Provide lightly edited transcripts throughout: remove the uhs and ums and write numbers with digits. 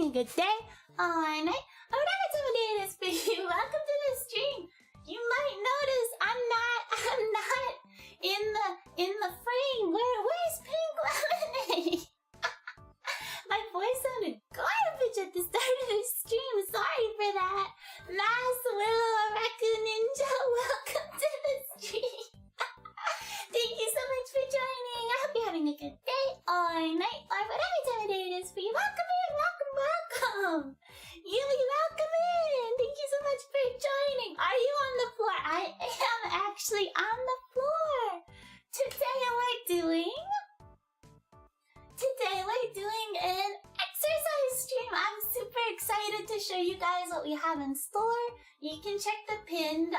a good day or night or whatever time of day it is for you. Welcome to the stream. You might notice I'm not in the frame. Where's Pink Lemonade? My voice sounded garbage at the start of the stream. Sorry for that. Mass Willow Raccoon Ninja, welcome to the stream. Thank you so much for joining. I hope you're having a good day or night or whatever time of day it is for you. Welcome in, welcome. Yuli, welcome in. Thank you so much for joining. Are you on the floor? I am actually on the floor. Today we're doing an exercise stream. I'm super excited to show you guys what we have in store. You can check the pinned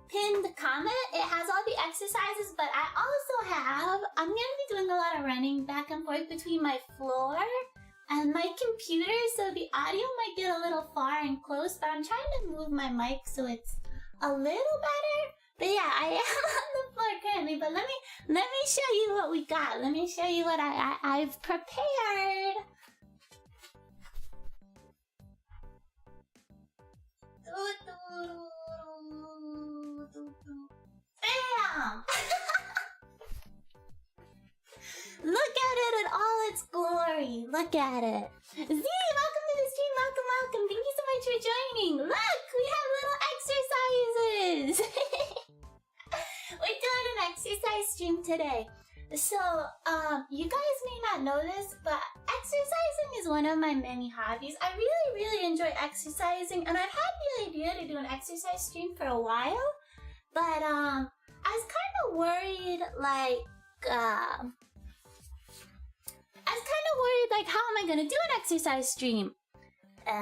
pinned comment. It has all the exercises, but I also have, I'm going to be doing a lot of running back and forth between my floor and my computer, so the audio might get a little far and close, but I'm trying to move my mic so it's a little better. But yeah, I am on the floor currently, but let me show you what we got. Let me show you what I've prepared. Bam! Look at it in all its glory. Look at it. Z, welcome to the stream. Welcome. Thank you so much for joining. Look, we have little exercises. We're doing an exercise stream today. So, you guys may not know this, but exercising is one of my many hobbies. I really enjoy exercising, and I've had the idea to do an exercise stream for a while, but I was kind of worried, how am I gonna do an exercise stream? So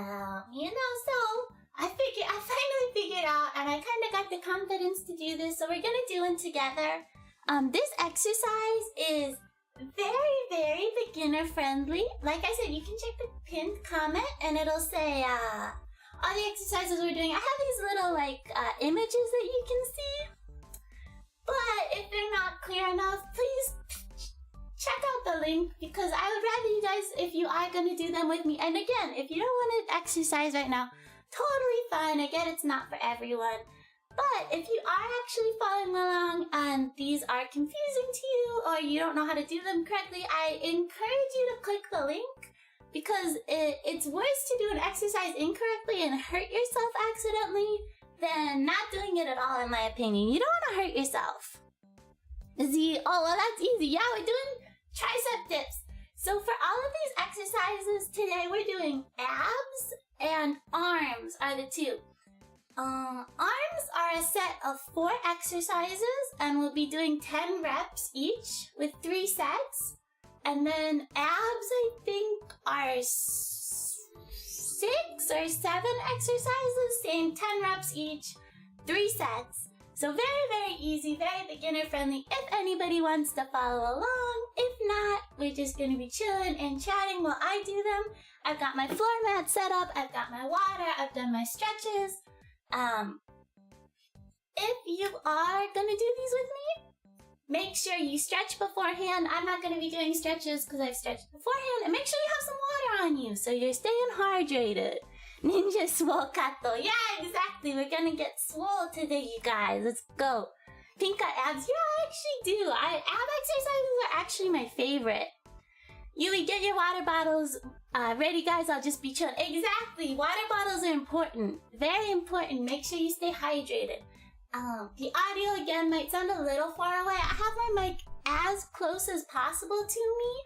I finally figured out, and I kind of got the confidence to do this, so we're gonna do it together. This exercise is very beginner friendly. Like I said, you can check the pinned comment and it'll say all the exercises we're doing. I have these little images that you can see, but if they're not clear enough, please check out the link, because I would rather you guys, if you are going to do them with me. And again, if you don't want to exercise right now, totally fine. I get it's not for everyone. But if you are actually following along and these are confusing to you, or you don't know how to do them correctly, I encourage you to click the link, because it's worse to do an exercise incorrectly and hurt yourself accidentally than not doing it at all, in my opinion. You don't want to hurt yourself. Oh, well, that's easy. Yeah, we're doing tricep dips. So for all of these exercises today, we're doing abs and arms are the two. Arms are a set of 4 exercises, and we'll be doing 10 reps each with 3 sets. And then abs, I think, are 6 or 7 exercises, saying 10 reps each, 3 sets. So very easy, very beginner friendly if anybody wants to follow along. If not, we're just going to be chilling and chatting while I do them. I've got my floor mat set up, I've got my water, I've done my stretches. If you are going to do these with me, make sure you stretch beforehand. I'm not going to be doing stretches because I've stretched beforehand. And make sure you have some water on you so you're staying hydrated. Ninja swole kato. Yeah, exactly. We're going to get swole today, you guys. Let's go. Pink eye abs. Yeah, I actually do. Ab exercises are actually my favorite. Yuli, get your water bottles ready, guys. I'll just be chilling. Exactly. Water bottles are important. Very important. Make sure you stay hydrated. The audio, again, might sound a little far away. I have my mic as close as possible to me,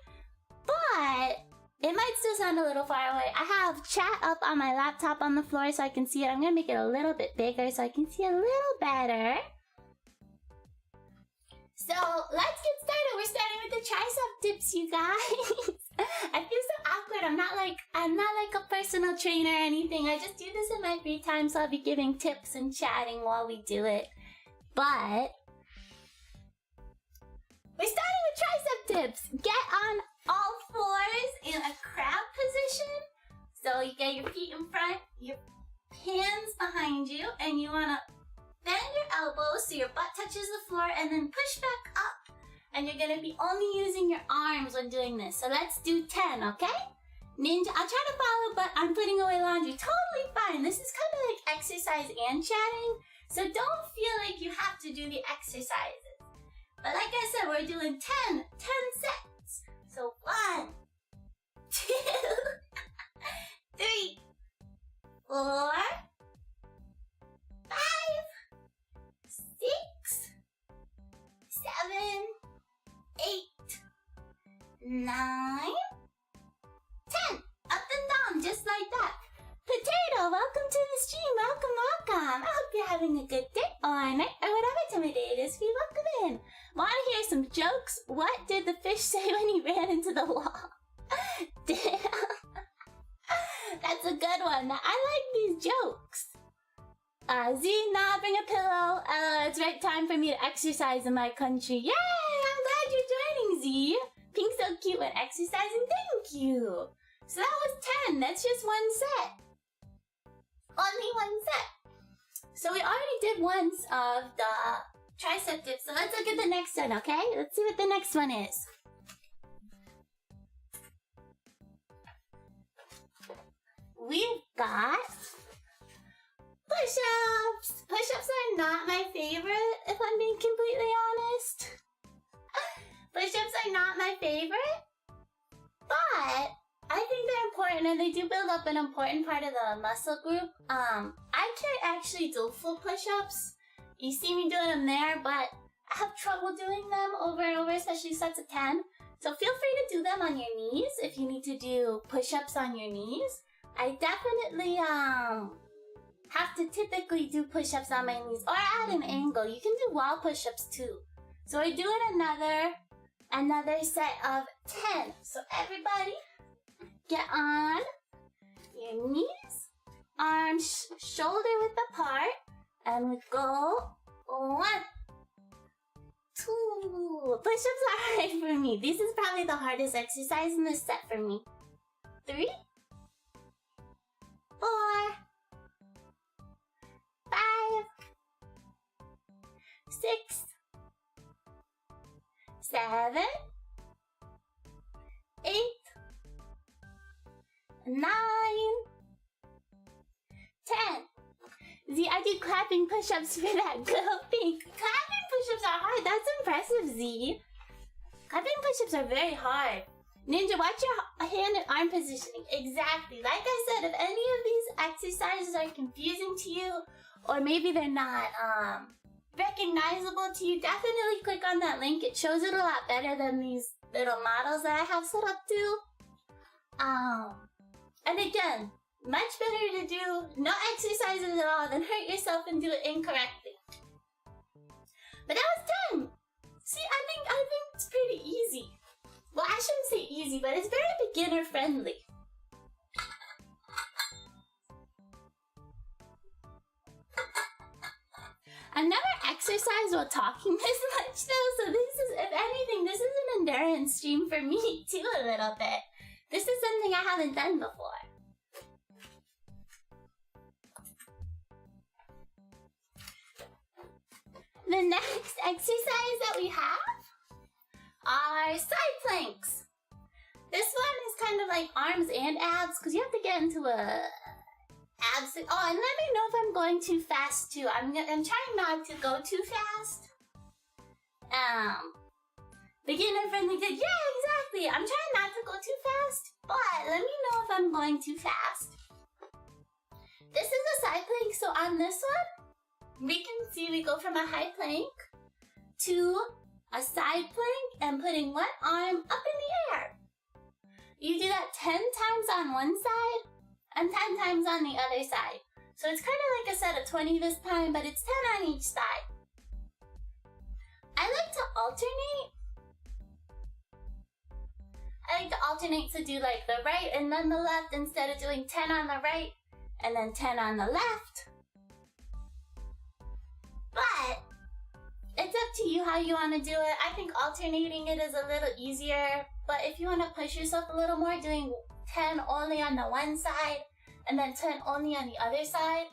but it might still sound a little far away. I have chat up on my laptop on the floor so I can see it. I'm going to make it a little bit bigger so I can see a little better. So let's get started. We're starting with the tricep dips, you guys. I feel so awkward. I'm not like a personal trainer or anything. I just do this in my free time, so I'll be giving tips and chatting while we do it. But we're starting with tricep dips. Get on all fours in a crab position. So you get your feet in front, your hands behind you, and you want to bend your elbows so your butt touches the floor, and then push back up and you're gonna be only using your arms when doing this. So let's do 10, okay? Ninja, I'll try to follow, but I'm putting away laundry. Totally fine. This is kind of like exercise and chatting, so don't feel like you have to do the exercises. But like I said, we're doing 10 sets. So 1, 2, 3, 4, 5, 6, 7, 8, 9, 10. Up and down, just like that. Potato, welcome to the stream. Welcome. I hope you're having a good day or night or whatever time of day it is for you. Welcome in. Want to hear some jokes? What did the fish say when he ran into the wall? Damn. That's a good one. I like these jokes. Z, nah, bring a pillow. It's right time for me to exercise in my country. Yay! I'm glad you're joining, Z. Pink's so cute when exercising. Thank you. So that was 10. That's just one set. Only one set. So we already did once of the tricep dips. So let's look at the next one, okay? Let's see what the next one is. We've got push-ups. Push-ups are not my favorite, if I'm being completely honest. Push-ups are not my favorite, but I think they're important and they do build up an important part of the muscle group. I can't actually do full push-ups. You see me doing them there, but I have trouble doing them over and over, especially sets of 10. So feel free to do them on your knees if you need to do push-ups on your knees. I definitely have to typically do push-ups on my knees or at an angle. You can do wall push-ups too. So we're doing another set of 10. So everybody, get on your knees, arms shoulder width apart, and we go 1, 2. Push-ups are hard for me. This is probably the hardest exercise in this set for me. 3, 4, 5, 6, 7, 8, 9, 10. Z, I did clapping push-ups for that girl, Pink. Clapping push-ups are hard. That's impressive, Z. Clapping push-ups are very hard. Ninja, watch your hand and arm positioning. Exactly. Like I said, if any of these exercises are confusing to you, or maybe they're not recognizable to you, definitely click on that link. It shows it a lot better than these little models that I have set up too. And again, much better to do no exercises at all than hurt yourself and do it incorrectly. But that was 10. See, I think it's pretty easy. Well, I shouldn't say easy, but it's very beginner friendly. I've never exercised while talking this much though, so this is, if anything, this is an endurance stream for me too a little bit. This is something I haven't done before. The next exercise that we have are side planks. This one is kind of like arms and abs because you have to get into a abs. Oh, and let me know if I'm going too fast too. I'm trying not to go too fast. Beginner friendly good. Yeah, exactly. I'm trying not to go too fast, but let me know if I'm going too fast. This is a side plank, so on this one, we can see we go from a high plank to a side plank and putting one arm up in the air. You do that 10 times on one side and 10 times on the other side. So it's kind of like a set of 20 this time, but it's 10 on each side. I like to alternate. To do like the right and then the left instead of doing 10 on the right and then 10 on the left. But it's up to you how you want to do it. I think alternating it is a little easier, but if you want to push yourself a little more, doing 10 only on the one side and then 10 only on the other side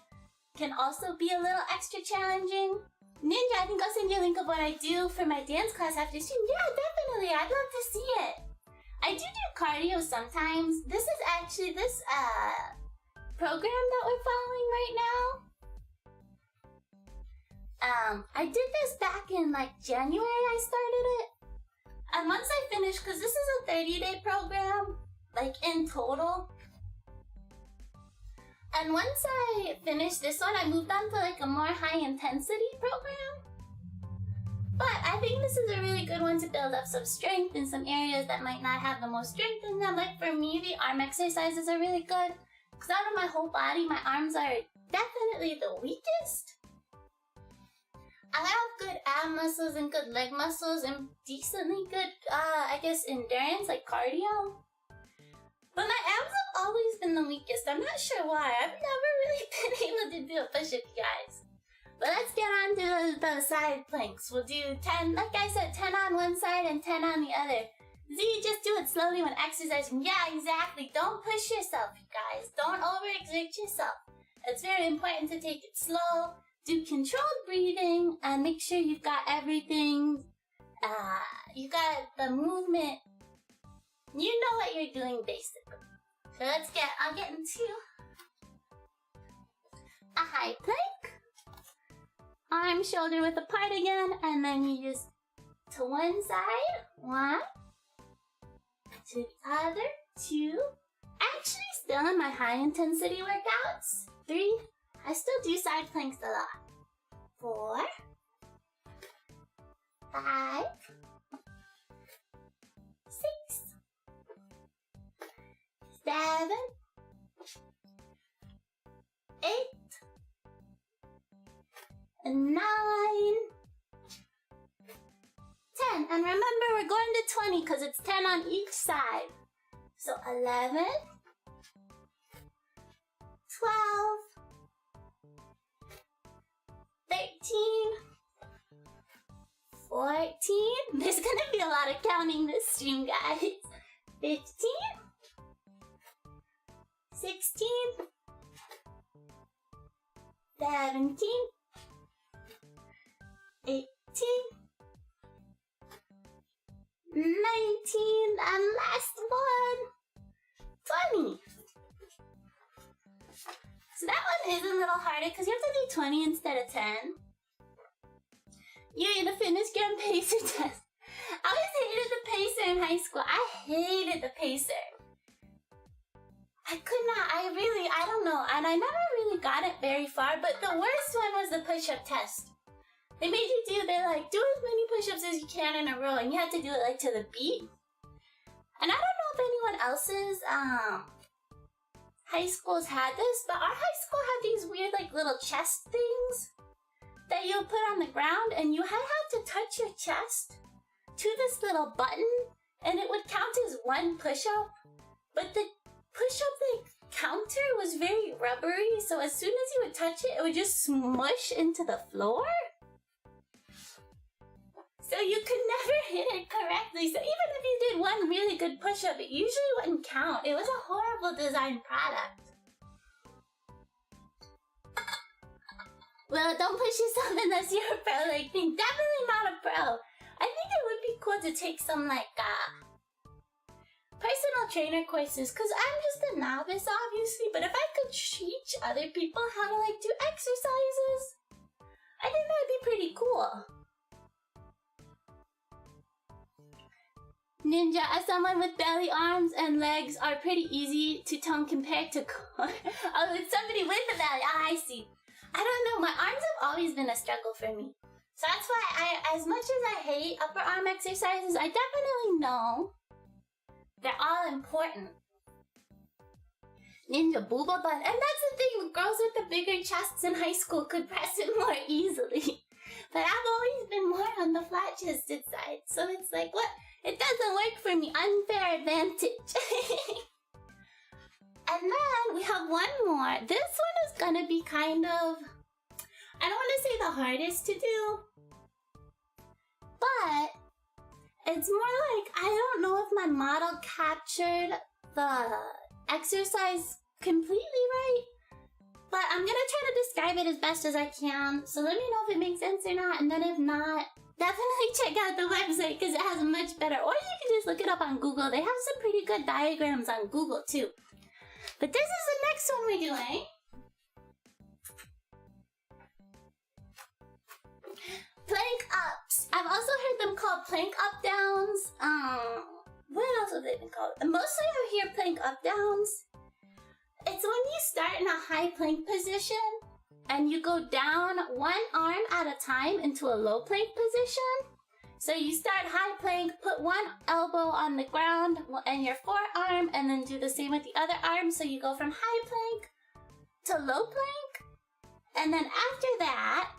can also be a little extra challenging. Ninja, I think I'll send you a link of what I do for my dance class after stream. Yeah, definitely. I'd love to see it. I do cardio sometimes. This is actually this program that we're following right now. I did this back in like January. I started it, and once I finished, because this is a 30-day program, like in total. And once I finished this one, I moved on to like a more high-intensity program. But I think this is a really good one to build up some strength in some areas that might not have the most strength in them. Like for me, the arm exercises are really good. Because out of my whole body, my arms are definitely the weakest. I have good ab muscles and good leg muscles and decently good, I guess, endurance, like cardio. But my abs have always been the weakest. I'm not sure why. I've never really been able to do a push-up, you guys. But let's get on to the side planks. We'll do 10, like I said, 10 on one side and 10 on the other. Z, just do it slowly when exercising. Yeah, exactly. Don't push yourself, you guys. Don't overexert yourself. It's very important to take it slow, do controlled breathing, and make sure you've got everything. You got the movement. You know what you're doing, basically. So I'll get into a high plank. Arm, shoulder width apart again, and then you just to one side, 1, to the other, 2. Actually, still in my high intensity workouts, 3. I still do side planks a lot. 4, 5, 6, 7, 8, 9, 10. And remember, we're going to 20 because it's 10 on each side. So 11, 12, 13, 14. There's gonna be a lot of counting this stream, guys. 15, 16, 17, 18, 19, and last one, 20. So that one is a little harder because you have to do 20 instead of 10. Yay, the fitness gram pacer test. I always hated the pacer in high school. I hated the pacer. I could not, I don't know, and I never really got it very far, but the worst one was the push-up test. They made you they're like, do as many push-ups as you can in a row, and you had to do it like to the beat. And I don't know if anyone else's high schools had this, but our high school had these weird like little chest things that you would put on the ground, and you had to touch your chest to this little button, and it would count as one push-up, but the push-up like counter was very rubbery, so as soon as you would touch it, it would just smush into the floor. So you could never hit it correctly. So even if you did one really good push-up, it usually wouldn't count. It was a horrible design product. Well, don't push yourself unless you're a pro like me. Definitely not a pro. I think it would be cool to take some like personal trainer courses, because I'm just a novice obviously, but if I could teach other people how to like do exercises, I think that would be pretty cool. Ninja, as someone with belly, arms, and legs are pretty easy to tone compared to oh, somebody with a belly. Oh, I see. I don't know, my arms have always been a struggle for me. So that's why as much as I hate upper arm exercises, I definitely know they're all important. Ninja booba butt. And that's the thing, girls with the bigger chests in high school could press it more easily. But I've always been more on the flat-chested side. So it's like, what? It doesn't work for me. Unfair advantage. And then we have one more. This one is gonna be kind of, I don't want to say the hardest to do, but it's more like, I don't know if my model captured the exercise completely right, but I'm gonna try to describe it as best as I can. So let me know if it makes sense or not, and then if not, definitely check out the website because it has a much better, or you can just look it up on Google. They have some pretty good diagrams on Google too. But this is the next one we're doing. Plank ups. I've also heard them called plank up downs. What else have they been called? Mostly I hear plank up downs. It's when you start in a high plank position and you go down one arm at a time into a low plank position. So you start high plank, put one elbow on the ground and your forearm, and then do the same with the other arm. So you go from high plank to low plank. And then after that,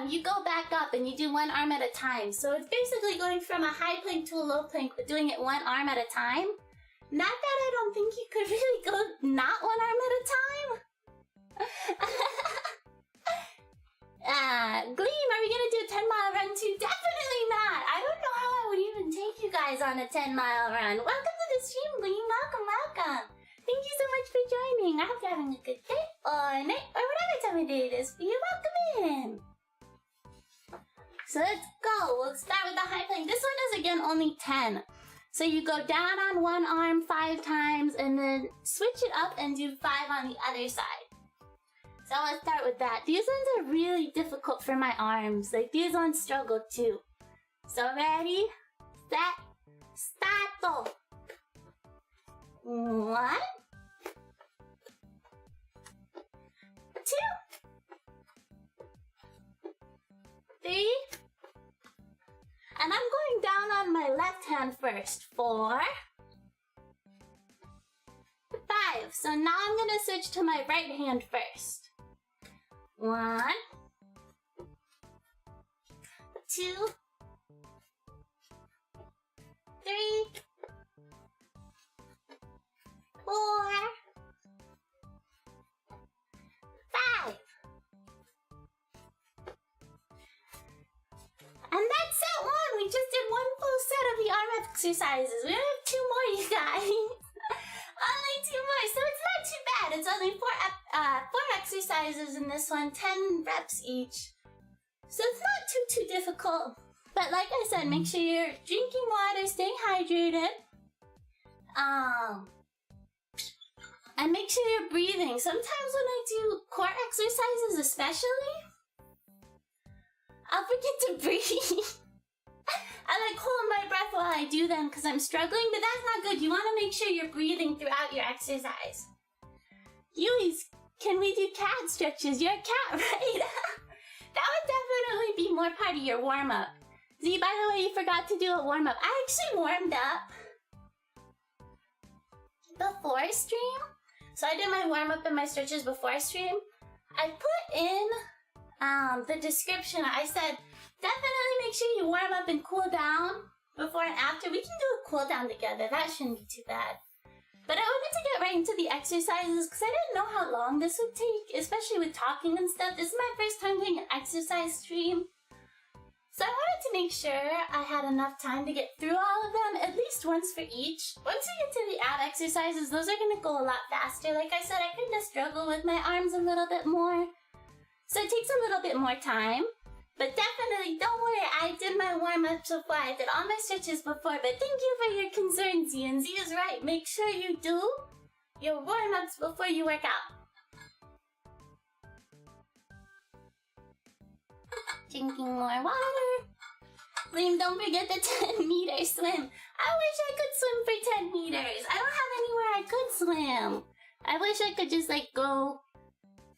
you go back up and you do one arm at a time. So it's basically going from a high plank to a low plank, but doing it one arm at a time. Not that I don't think you could really go not one arm at a time. Gleam, are we gonna do a 10-mile run too? Definitely not. I don't know how I would even take you guys on a 10-mile run. Welcome to the stream, Gleam. Welcome, welcome. Thank you so much for joining. I hope you're having a good day or night or whatever time of day it is for you. Welcome in. So let's go. We'll start with the high plank. This one is again only 10. So you go down on one arm 5 times and then switch it up and do 5 on the other side. So let's start with that. These ones are really difficult for my arms. Like these ones struggle too. So ready, set, start. 1, 2, 3, and I'm going down on my left hand first. 4, 5. So now I'm gonna switch to my right hand first. 1, 2, 3, 4, 5. And that's set 1. We just did one full set of the arm exercises. We have 2 more, you guys. Only 2 more, so it's not too bad. It's only 4 exercises in this one, 10 reps each. So it's not too difficult. But like I said, make sure you're drinking water, staying hydrated. And make sure you're breathing. Sometimes when I do core exercises especially, I'll forget to breathe. I like hold my breath while I do them because I'm struggling, but that's not good. You want to make sure you're breathing throughout your exercise. Yui's, can we do cat stretches? You're a cat, right? That would definitely be more part of your warm-up. Z, by the way, you forgot to do a warm-up. I actually warmed up before stream. So I did my warm-up and my stretches before stream. I put in the description, I said, definitely make sure you warm up and cool down before and after. We can do a cool down together. That shouldn't be too bad. But I wanted to get right into the exercises because I didn't know how long this would take, especially with talking and stuff. This is my first time doing an exercise stream. So I wanted to make sure I had enough time to get through all of them, at least once for each. Once we get to the ab exercises, those are going to go a lot faster. Like I said, I kind of struggle with my arms a little bit more. So it takes a little bit more time. But definitely, don't worry, I did my warm-ups before. I did all my stretches before. But thank you for your concern, Z. And Z is right. Make sure you do your warm-ups before you work out. Drinking more water. Liam, don't forget the 10-meter swim. I wish I could swim for 10 meters. I don't have anywhere I could swim. I wish I could just, like, go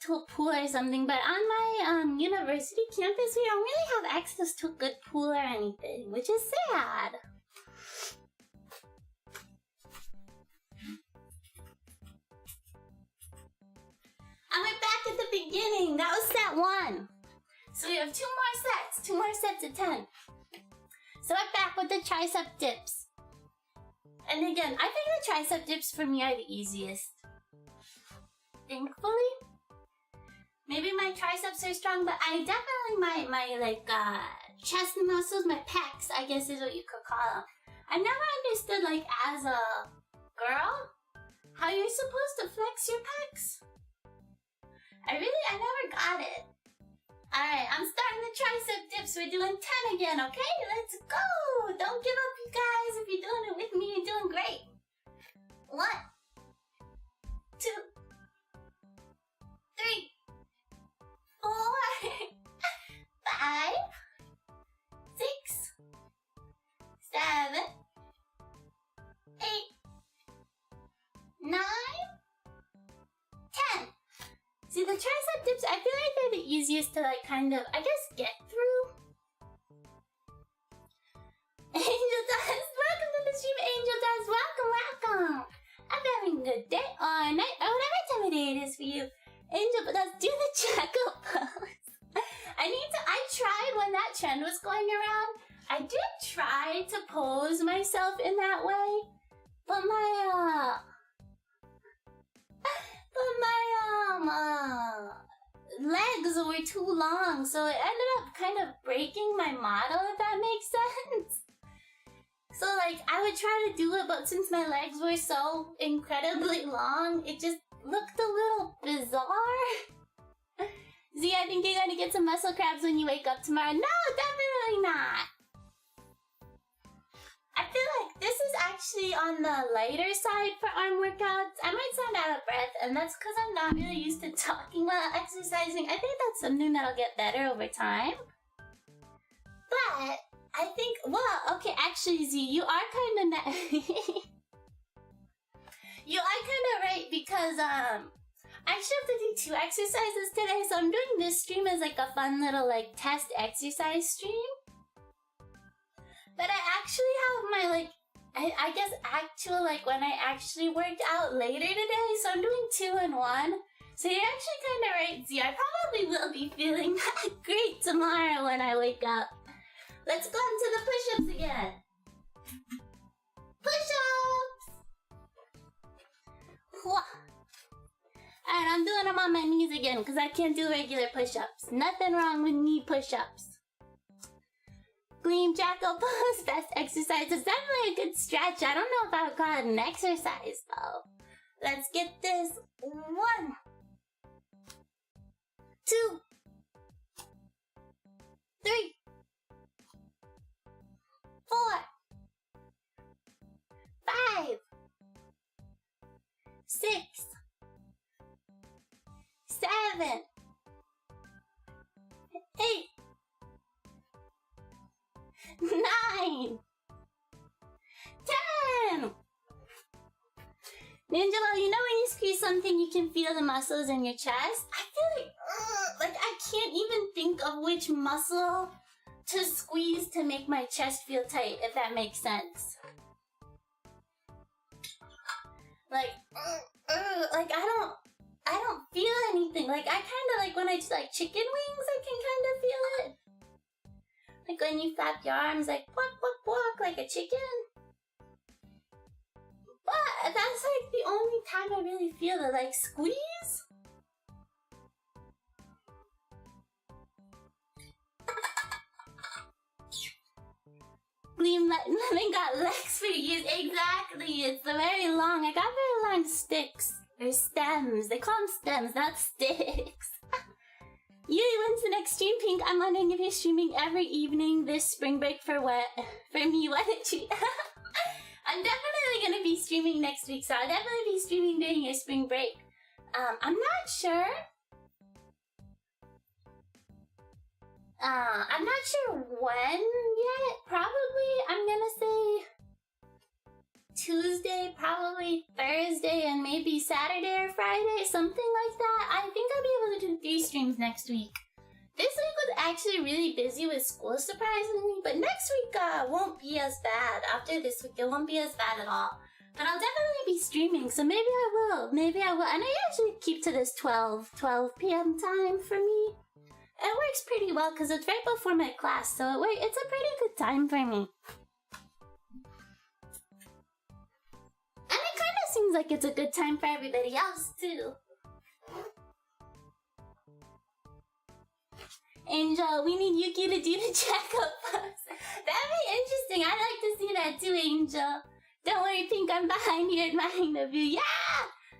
to a pool or something, but on my university campus we don't really have access to a good pool or anything, which is sad. And we're back at the beginning. That was set 1. So we have 2 more sets of 10. So we're back with the tricep dips. And again, I think the tricep dips for me are the easiest. Thankfully. Maybe my triceps are strong, but I definitely, my chest muscles, my pecs, I guess is what you could call them. I never understood, like, as a girl, how you're supposed to flex your pecs. I never got it. Alright, I'm starting the tricep dips. We're doing 10 again, okay? Let's go! Don't give up, you guys. If you're doing it with me, you're doing great. 1, 2, 3, 4, 5, 6, 7, 8, 9, 10. See, the tricep dips, I feel like they're the easiest to, like, kind of, I guess, get through. Angel Dust, welcome to the stream, Angel Dust, welcome. I'm having a good day or night, or whatever time of day it is for you. Angel Dust, do the jackal pose. I tried when that trend was going around, I did try to pose myself in that way, but my legs were too long, so it ended up kind of breaking my model, if that makes sense. So, like, I would try to do it, but since my legs were so incredibly long, it just looked a little bizarre. Z, I think you're gonna get some muscle cramps when you wake up tomorrow. No, definitely not. I feel like this is actually on the lighter side for arm workouts. I might sound out of breath, and that's because I'm not really used to talking while exercising. I think that's something that'll get better over time. But I think, well, okay, actually, Z, you are kind of you are kind of right, because I actually have to do 2 exercises today, so I'm doing this stream as like a fun little like test exercise stream. But I actually have my, like, I guess actual, like, when I actually worked out later today, so I'm doing 2 in 1. So you're actually kind of right, Z. I probably will be feeling great tomorrow when I wake up. Let's go into the push-ups again. Push-ups! Alright, I'm doing them on my knees again, because I can't do regular push-ups. Nothing wrong with knee push-ups. Gleam jackal pose, best exercise. It's definitely a good stretch. I don't know if I would call it an exercise though. Let's get this. 1, 2, 3, 4, 5, 6, 7, 8, 9, 10. Ninja, you know when you squeeze something, you can feel the muscles in your chest? I feel like I can't even think of which muscle to squeeze to make my chest feel tight, if that makes sense. Like I don't feel anything. Like, I kind of, like, when I do, like, chicken wings, I can kind of feel it. Like, when you flap your arms, like, walk, walk, walk, like a chicken. But that's, like, the only time I really feel the, like, squeeze. Gleam Lemon got legs for years. Exactly. It's very long. I got very long sticks. Or stems. They call them stems, not sticks. Yui, when's the next stream, Pink? I'm wondering if you're streaming every evening this spring break for what? For me, what a treat. I'm definitely gonna be streaming next week, so I'll definitely be streaming during your spring break. I'm not sure. I'm not sure when yet. Probably, I'm gonna say Tuesday, probably Thursday, and maybe Saturday or Friday, something like that. I think I'll be able to do 3 streams next week. This week was actually really busy with school, surprisingly, but next week won't be as bad. After this week, it won't be as bad at all. But I'll definitely be streaming, so maybe I will. Maybe I will. And I usually keep to this 12 p.m. time for me. It works pretty well because it's right before my class, so it's a pretty good time for me. And it kind of seems like it's a good time for everybody else, too. Angel, we need Yuki to do the checkup pose. That'd be interesting. I'd like to see that too, Angel. Don't worry, Pink, I'm behind you admiring the view. Yeah!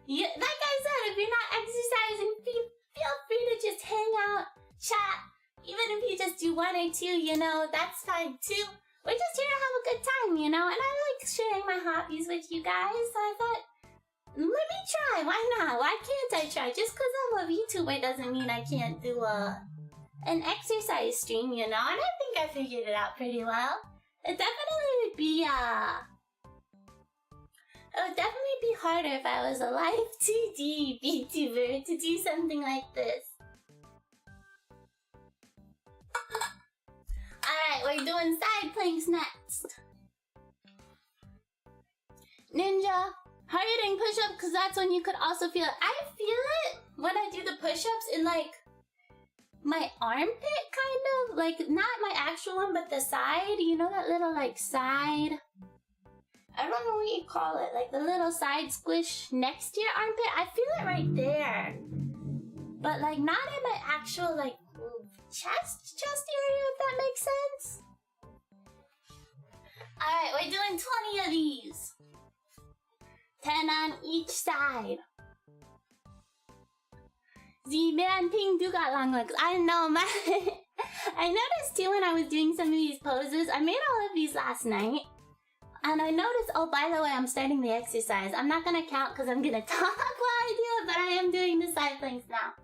Yeah, like I said, if you're not exercising, feel free to just hang out, chat. Even if you just do one or two, you know, that's fine too. We're just here to have a good time, you know, and I like sharing my hobbies with you guys, so I thought, let me try, why not? Why can't I try? Just because I'm a VTuber doesn't mean I can't do an exercise stream, you know, and I think I figured it out pretty well. It definitely would be, it would definitely be harder if I was a live 2D VTuber to do something like this. Alright, we're doing side planks next. Ninja, how are you doing push-ups? Because that's when you could also feel it. I feel it when I do the push-ups in like my armpit, kind of. Like, not my actual one, but the side. You know that little like side? I don't know what you call it. Like the little side squish next to your armpit. I feel it right there. But like not in my actual like chest area, if that makes sense. Alright, we're doing 20 of these. 10 on each side. Z-Man Ping do got long legs. I know, man. I noticed too when I was doing some of these poses. I made all of these last night. And I noticed, oh, by the way, I'm starting the exercise. I'm not gonna count because I'm gonna talk while I do it, but I am doing the side planks now.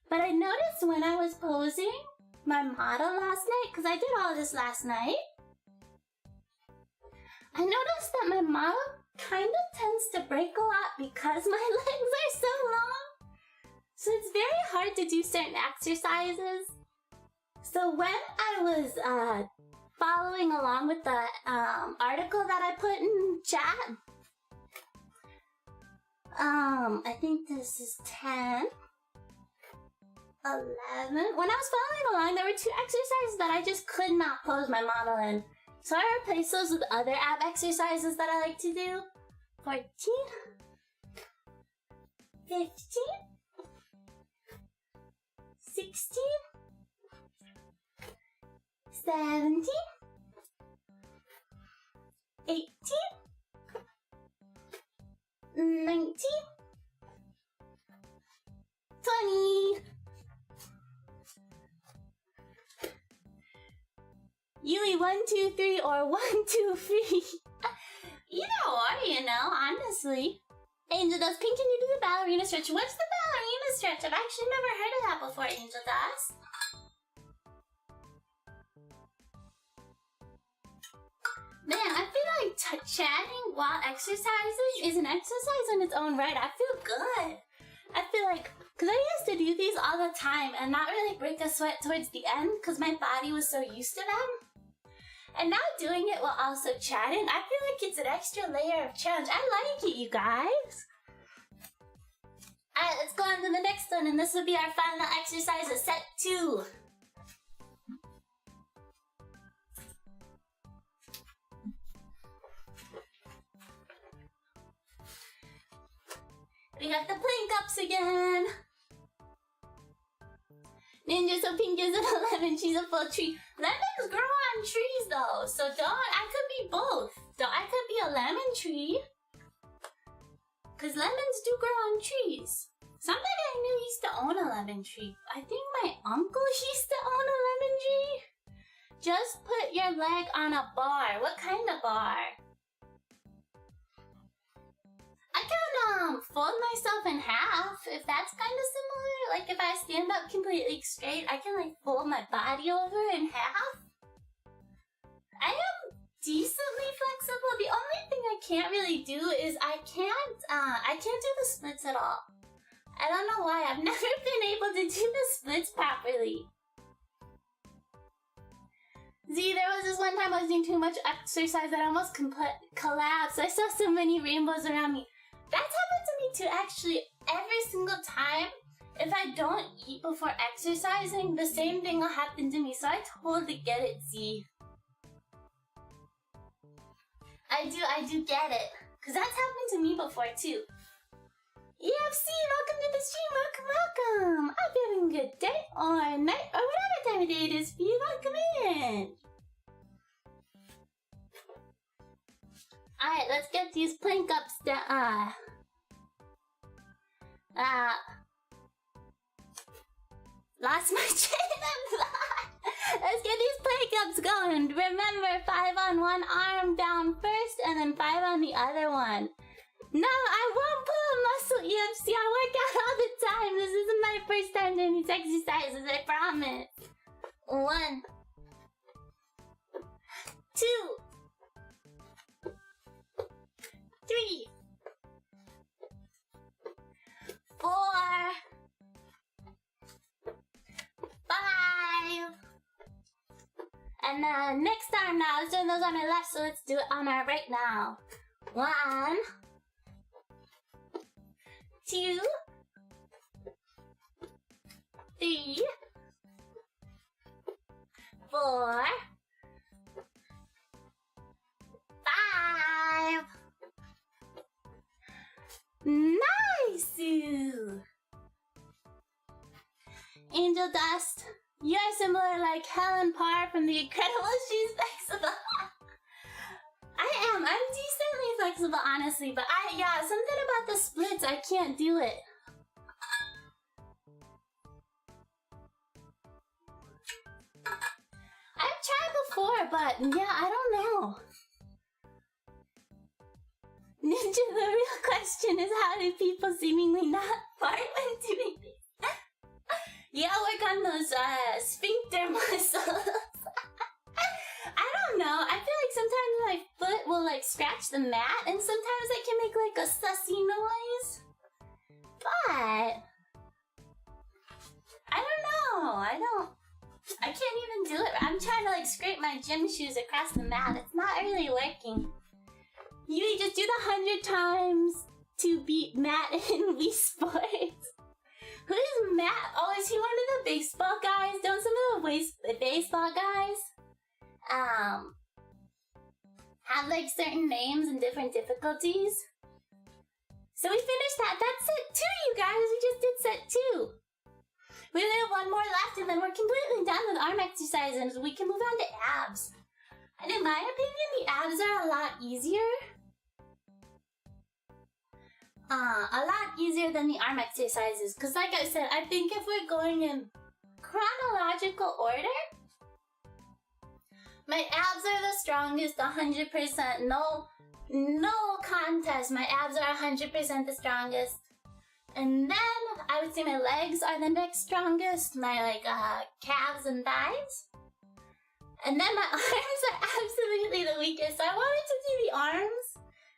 But I noticed when I was posing my model last night, because I did all this last night, I noticed that my model kind of tends to break a lot because my legs are so long. So it's very hard to do certain exercises. So when I was following along with the article that I put in chat, I think this is 10. 11. When I was following along, there were 2 exercises that I just could not pose my model in. So I replaced those with other ab exercises that I like to do. 14. 15. 16. 17. 18. 19. 20. Yui 1, 2, 3 or 1, 2, 3. Either or, you know, honestly. Angel Dust, Pink, can you do the ballerina stretch? What's the ballerina stretch? I've actually never heard of that before, Angel Dust. Man, I feel like chatting while exercising is an exercise in its own right. I feel good. I feel like, because I used to do these all the time and not really break a sweat towards the end because my body was so used to them. And now doing it while also chatting, I feel like it's an extra layer of challenge. I like it, you guys. Alright, let's go on to the next one, and this will be our final exercise of set 2. We got the plank ups again. Ninja so pink is an 11, she's a full tree. Lemons grow on trees though, so I could be both. I could be a lemon tree. Cause lemons do grow on trees. Somebody I knew used to own a lemon tree. I think my uncle used to own a lemon tree. Just put your leg on a bar. What kind of bar? I can fold myself in half, if that's kind of similar. Like if I stand up completely straight, I can like fold my body over in half. I am decently flexible. The only thing I can't really do is I can't do the splits at all. I don't know why. I've never been able to do the splits properly. Z, there was this one time I was doing too much exercise that I almost collapsed. I saw so many rainbows around me. That's happened to me too, actually. Every single time, if I don't eat before exercising, the same thing will happen to me. So I totally get it, Z. I do get it. Because that's happened to me before too. EFC, welcome to the stream. Welcome. I hope you're having a good day or night or whatever time of day it is for you. Welcome in. Alright, let's get these plank ups down. Lost my train of thought. Let's get these play cups going. Remember, 5 on one arm down first, and then 5 on the other one. No, I won't pull a muscle EFC. I work out all the time. This isn't my first time doing these exercises, I promise. 1, 2, 3, 4, 5. And then next arm now. I was doing those on my left, so let's do it on our right now. 1, 2, 3, 4, 5. Nice! Angel Dust, you're similar like Helen Parr from The Incredibles. She's flexible. I'm decently flexible, honestly, but something about the splits, I can't do it. I've tried before, but yeah, I don't know. Ninja, the real question is how do people seemingly not fart when doing this? Yeah, work on those sphincter muscles. I don't know. I feel like sometimes my foot will like scratch the mat, and sometimes I can make like a sussy noise. But I don't know. I can't even do it. I'm trying to like scrape my gym shoes across the mat. It's not really working. You just do the 100 times to beat Matt in Wii Sports. Who is Matt? Oh, is he one of the baseball guys? Don't some of the baseball guys have like certain names and different difficulties? So we finished that. That's set 2, you guys. We just did set 2. We only have one more left, and then we're completely done with arm exercises. We can move on to abs. And in my opinion, the abs are a lot easier. A lot easier than the arm exercises. Because like I said, I think if we're going in chronological order, my abs are the strongest, 100%. No contest. My abs are 100% the strongest. And then I would say my legs are the next strongest. My calves and thighs. And then my arms are absolutely the weakest. So I wanted to do the arms.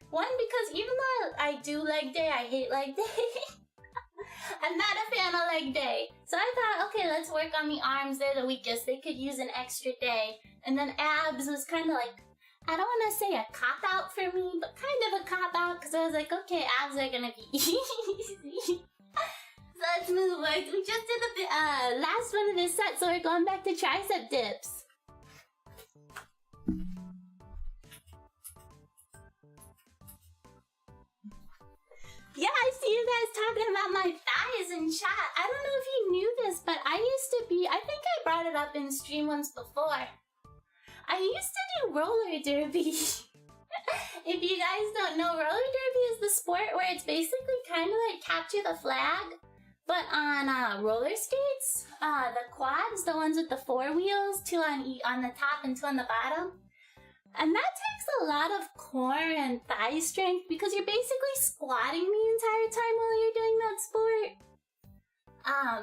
One, because even though I do leg day, I hate leg day. I'm not a fan of leg day. So I thought, okay, let's work on the arms. They're the weakest. They could use an extra day. And then abs was kind of like, I don't want to say a cop-out for me, but kind of a cop-out. Because I was like, okay, abs are going to be easy. So let's move on. We just did the last one of this set, so we're going back to tricep dips. Yeah, I see you guys talking about my thighs in chat. I don't know if you knew this, but I think I brought it up in stream once before. I used to do roller derby. If you guys don't know, roller derby is the sport where it's basically kind of like capture the flag, but on roller skates. The quads, the ones with the 4 wheels, 2 on the top and 2 on the bottom. And that takes a lot of core and thigh strength because you're basically squatting the entire time while you're doing that sport.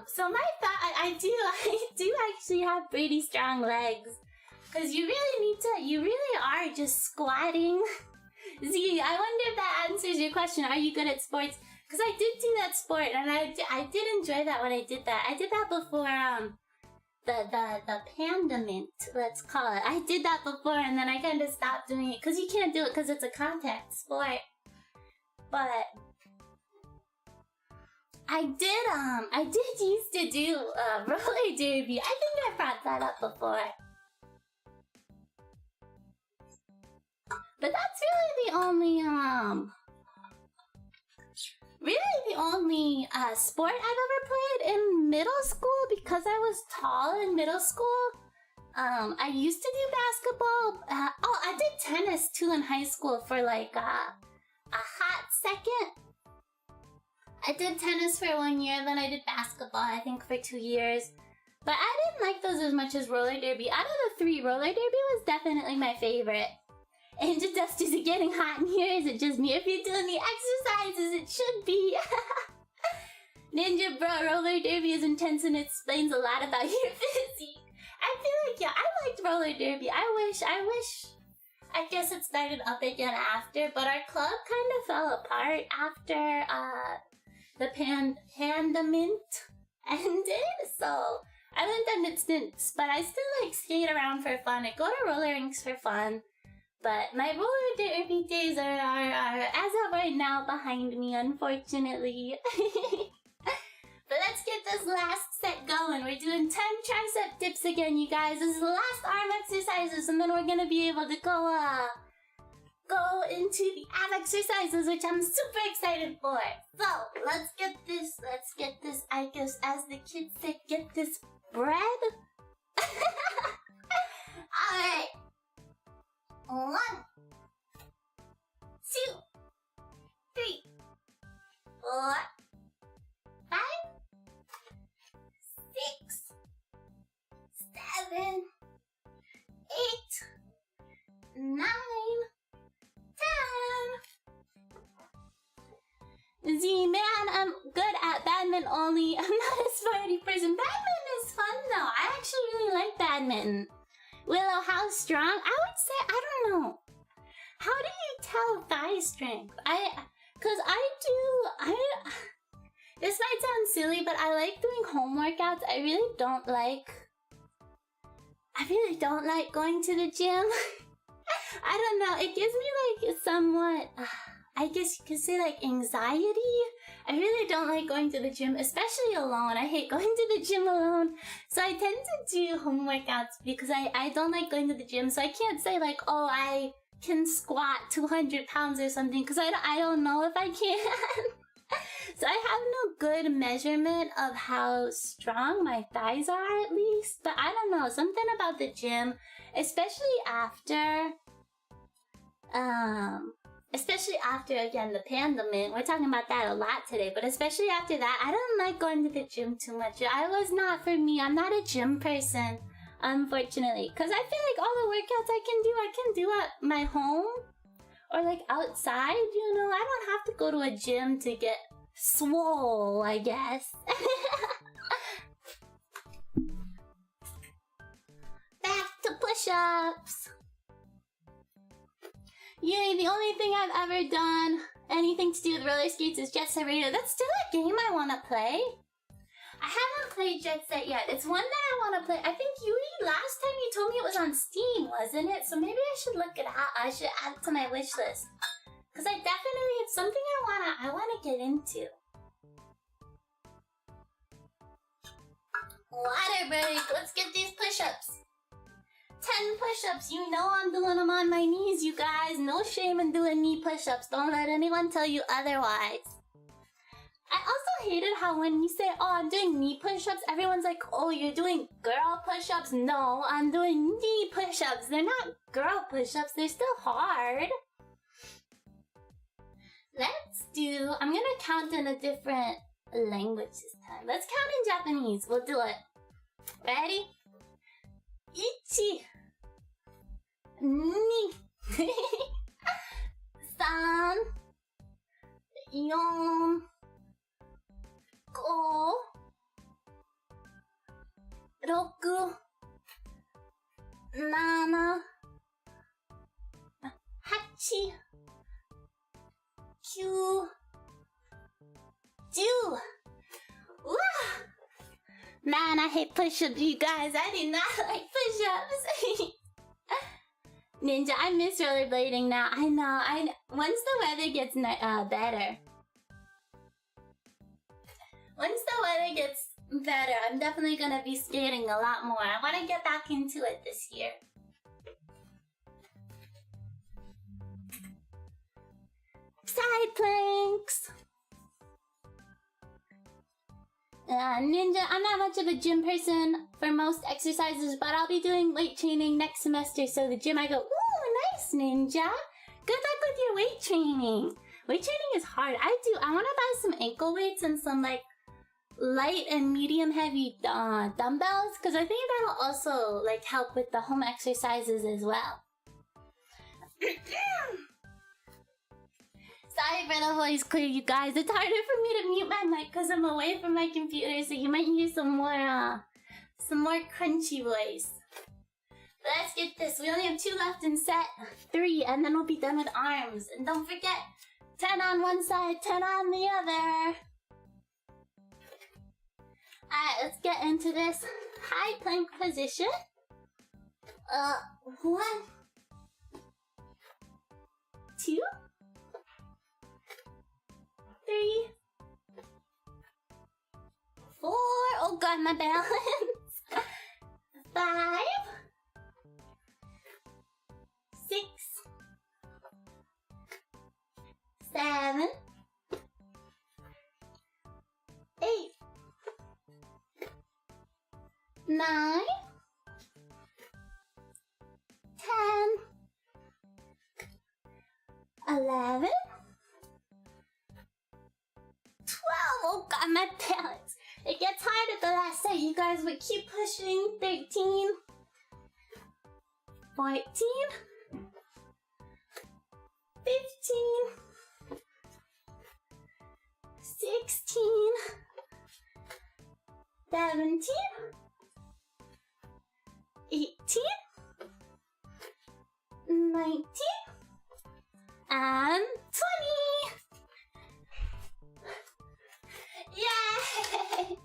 So I do actually have pretty strong legs. Because you really are just squatting. Z, I wonder if that answers your question. Are you good at sports? Because I did do that sport and I did enjoy that when I did that. I did that before, the pandemic, let's call it. I did that before and then I kind of stopped doing it because you can't do it because it's a contact sport. But I did used to do roller derby. I think I brought that up before. But that's really the only sport I've ever played in middle school because I was tall in middle school. I used to do basketball. I did tennis too in high school for like a hot second. I did tennis for 1 year, then I did basketball, I think, for 2 years. But I didn't like those as much as roller derby. Out of the 3, roller derby was definitely my favorite. Angel Dust, is it getting hot in here? Is it just me? If you're doing the exercises, it should be. Ninja bro, roller derby is intense and it explains a lot about your physique. I feel like, yeah, I liked roller derby. I guess it started up again after, but our club kind of fell apart after the pandemic ended, so I went on it since, but I still like skate around for fun. I go to roller rinks for fun, but my roller derby days are as of right now behind me, unfortunately. But let's get this last set going. We're doing 10 tricep dips again, you guys. This is the last arm exercises, and then we're gonna be able to go into the ab exercises, which I'm super excited for. So let's get this, I guess, as the kids say, get this bread. Alright. 1, 2, 3, 4, 5, 6, 7, 8, 9, 10. See, man, I'm good at badminton only. I'm not a sporty person. Badminton is fun though. I actually really like badminton. Willow, how strong? I would say, I don't know. How do you tell thigh strength? This might sound silly, but I like doing home workouts. I really don't like going to the gym. I don't know, it gives me like somewhat, I guess you could say like anxiety. I really don't like going to the gym, especially alone. I hate going to the gym alone. So I tend to do home workouts because I don't like going to the gym. So I can't say like, oh, I can squat 200 pounds or something, because I don't know if I can. So I have no good measurement of how strong my thighs are, at least. But I don't know, something about the gym, especially after again the pandemic. We're talking about that a lot today, but especially after that, I don't like going to the gym too much. I was not for me. I'm not a gym person, unfortunately, because I feel like all the workouts I can do at my home or like outside. You know, I don't have to go to a gym to get swole, I guess. Back to push-ups. Yay, the only thing I've ever done anything to do with roller skates is Jet Set Radio. That's still a game I want to play. I haven't played Jet Set yet. It's one that I want to play. I think Yui, last time you told me it was on Steam, wasn't it? So maybe I should look it up. I should add it to my wish list. Because it's something I want to get into. Water break. Let's get these push-ups. 10 push-ups. You know I'm doing them on my knees, you guys. No shame in doing knee push-ups. Don't let anyone tell you otherwise. I also hated how when you say, oh, I'm doing knee push-ups, everyone's like, oh, you're doing girl push-ups? No, I'm doing knee push-ups. They're not girl push-ups. They're still hard. I'm gonna count in a different language this time. Let's count in Japanese. We'll do it. Ready? Ichi. Ni. San. Yon. Go. Roku. Nana. Hachi. Kyu. Ju. Woo! Man, I hate push-ups, you guys. I do not like push-ups. Ninja, I miss rollerblading now. I know. Once the weather gets better. Once the weather gets better, I'm definitely gonna be skating a lot more. I want to get back into it this year. Side planks. Ninja, I'm not much of a gym person for most exercises, but I'll be doing weight training next semester, so the gym I go, ooh, nice, Ninja. Good luck with your weight training. Weight training is hard. I want to buy some ankle weights and some like light and medium heavy dumbbells, because I think that'll also like help with the home exercises as well. Sorry for the voice clear, you guys. It's harder for me to mute my mic because I'm away from my computer, so you might hear some more crunchy voice. But let's get this. We only have 2 left in set 3, and then we'll be done with arms. And don't forget, 10 on one side, 10 on the other. Alright, let's get into this high plank position. 1, 2, 3, 4. Oh god, my balance. 5, 6, 7, 8, 9, 10, 11, 12. Oh god, my balance. It gets hard at the last set, you guys, but keep pushing. 13, 14, 15, 16, 17, 18, 19, and 20! Yay!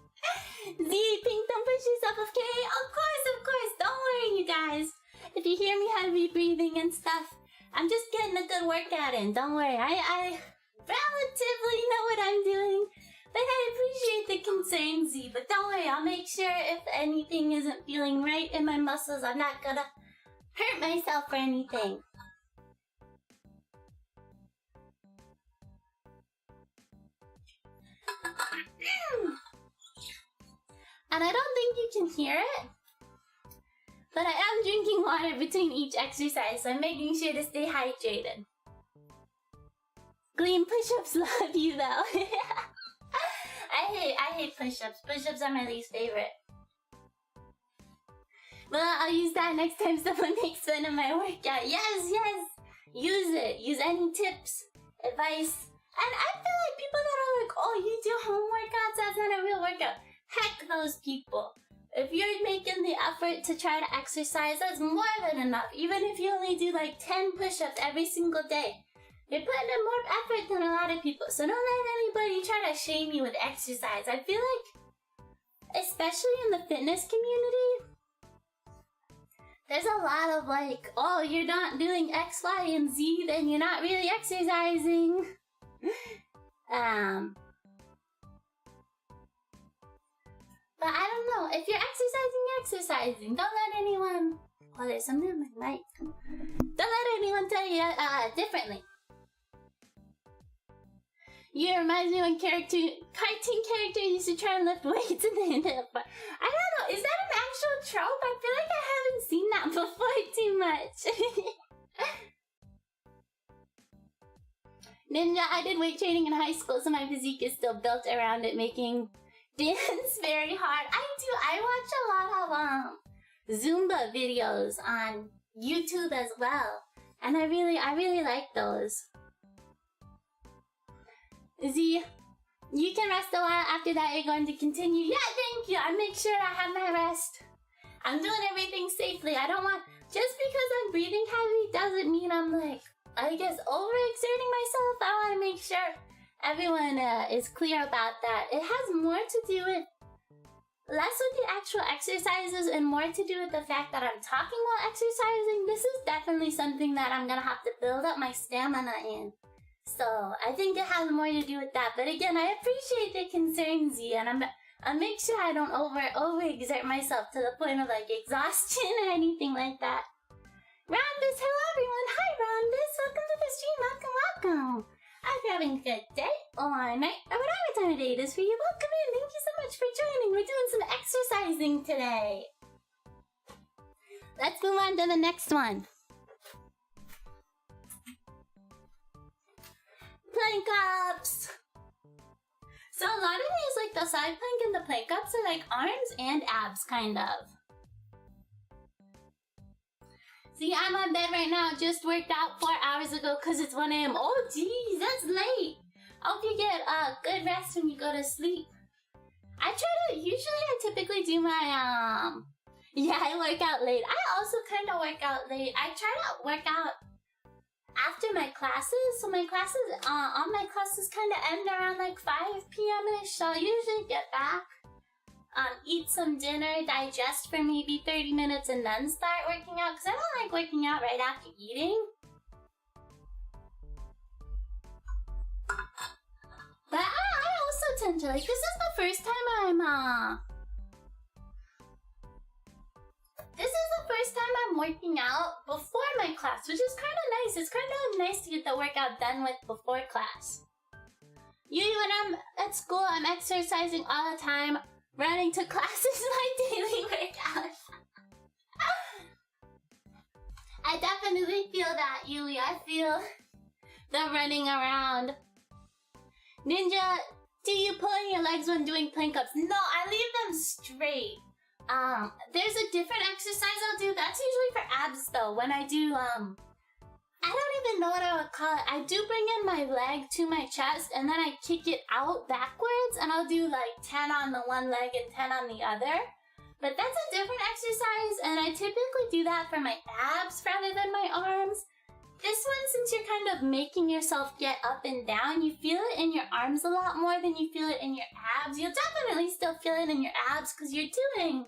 Z, Pink, don't push yourself, okay? Of course, don't worry, you guys. If you hear me heavy breathing and stuff, I'm just getting a good workout in, don't worry. I relatively know what I'm doing, but I appreciate the concern, Z. But don't worry, I'll make sure if anything isn't feeling right in my muscles, I'm not gonna hurt myself or anything. And I don't think you can hear it, but I am drinking water between each exercise, so I'm making sure to stay hydrated. Gleam, push-ups love you though. I hate push-ups. Push-ups are my least favorite. Well, I'll use that next time someone makes fun of my workout. Yes! Use it. Use any tips, advice. And I feel like people that are like, oh, you do home workouts, that's not a real workout. Heck those people. If you're making the effort to try to exercise, that's more than enough. Even if you only do like 10 push-ups every single day, you're putting in more effort than a lot of people. So don't let anybody try to shame you with exercise. I feel like, especially in the fitness community, there's a lot of like, oh, you're not doing X, Y, and Z, then you're not really exercising. But I don't know. If you're exercising, you're exercising. Don't let anyone... Oh, there's something on my mic. Don't let anyone tell you differently. You remind me when cartoon characters used to try and lift weights and they ended up... I don't know. Is that an actual trope? I feel like I haven't seen that before too much. Ninja, I did weight training in high school, so my physique is still built around it, making dance very hard. I watch a lot of Zumba videos on YouTube as well, and I really like those. Z, you can rest a while. After that, you're going to continue. Yeah, thank you. I make sure I have my rest. I'm doing everything safely. I don't want... Just because I'm breathing heavy doesn't mean I'm like, I guess, overexerting myself. I want to make sure everyone is clear about that. It has more to do with... less with the actual exercises and more to do with the fact that I'm talking while exercising. This is definitely something that I'm going to have to build up my stamina in. So, I think it has more to do with that. But again, I appreciate the concern, Z, and I'll make sure I don't overexert myself to the point of like exhaustion or anything like that. Rondus, hello everyone. Hi Rondus, welcome to the stream. Welcome. I hope you're having a good day or night or whatever time of day it is for you. Welcome in. Thank you so much for joining. We're doing some exercising today. Let's move on to the next one. plank ups. So a lot of these, like the side plank and the plank ups, are like arms and abs, kind of. See, I'm on bed right now. Just worked out 4 hours ago because it's 1 a.m. Oh, geez, that's late. I hope you get good rest when you go to sleep. Usually I typically do my, yeah, I work out late. I also kind of work out late. I try to work out after my classes. So my classes, all my classes kind of end around like 5 p.m.-ish. So I usually get back, eat some dinner, digest for maybe 30 minutes, and then start working out. Because I don't like working out right after eating. But I also tend to, like, this is the first time I'm working out before my class, which is kind of nice. It's kind of nice to get the workout done with before class. Usually when I'm at school, I'm exercising all the time. Running to class is my daily workout. I definitely feel that, Yui. I feel the running around. Ninja, do you pull in your legs when doing plank ups? No, I leave them straight. There's a different exercise I'll do. That's usually for abs though. When I do, I don't even know what I would call it. I do bring in my leg to my chest and then I kick it out backwards and I'll do like 10 on the one leg and 10 on the other. But that's a different exercise and I typically do that for my abs rather than my arms. This one, since you're kind of making yourself get up and down, you feel it in your arms a lot more than you feel it in your abs. You'll definitely still feel it in your abs because you're doing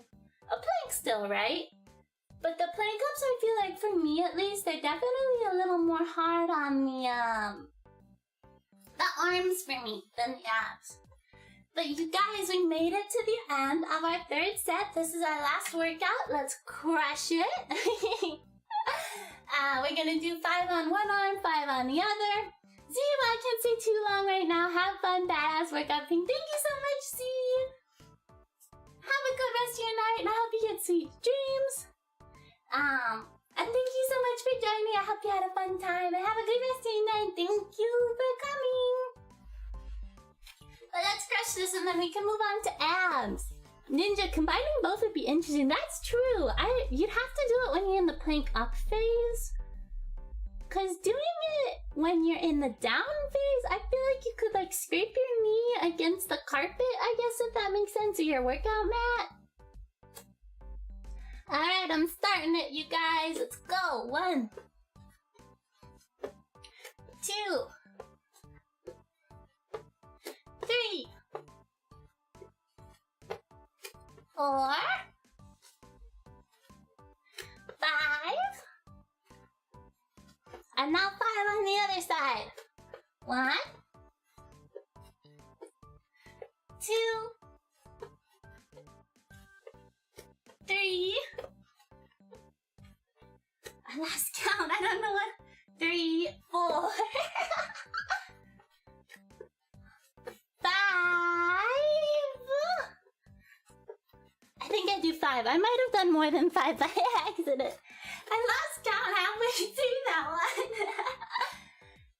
a plank still, right? But the plank ups, I feel like, for me at least, they're definitely a little more hard on the arms for me than the abs. But you guys, we made it to the end of our 3rd set. This is our last workout. Let's crush it. We're gonna do 5 on one arm, 5 on the other. Z, I can't stay too long right now. Have fun, badass workout thing. Thank you so much, Z. Have a good rest of your night, and I hope you get sweet dreams. And thank you so much for joining me. I hope you had a fun time, and have a good rest of your night. Thank you for coming. But let's crush this, and then we can move on to abs. Ninja, combining both would be interesting. That's true. You'd have to do it when you're in the plank up phase. Because doing it when you're in the down phase, I feel like you could like scrape your knee against the carpet, I guess, if that makes sense, or your workout mat. Alright, I'm starting it, you guys. Let's go. 1, 2, 3, 4, 5, and now 5 on the other side. 1, 2, 3. I lost count. I don't know what. 3, 4, 5. I think I do 5. I might have done more than 5 by accident. I lost count halfway through that one.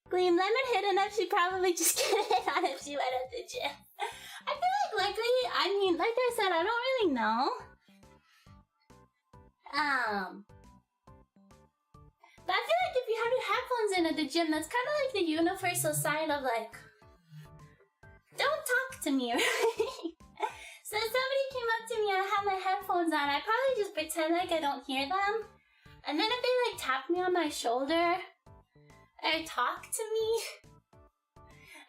Gleam, Lemon hit enough, she'd probably just get a hit on if she went at the gym. I feel like luckily, like I said, I don't really know. But I feel like if you have your headphones in at the gym, that's kind of like the universal sign of like, don't talk to me, right? So if somebody came up to me and I had my headphones on, I'd probably just pretend like I don't hear them. And then if they like tap me on my shoulder or talk to me,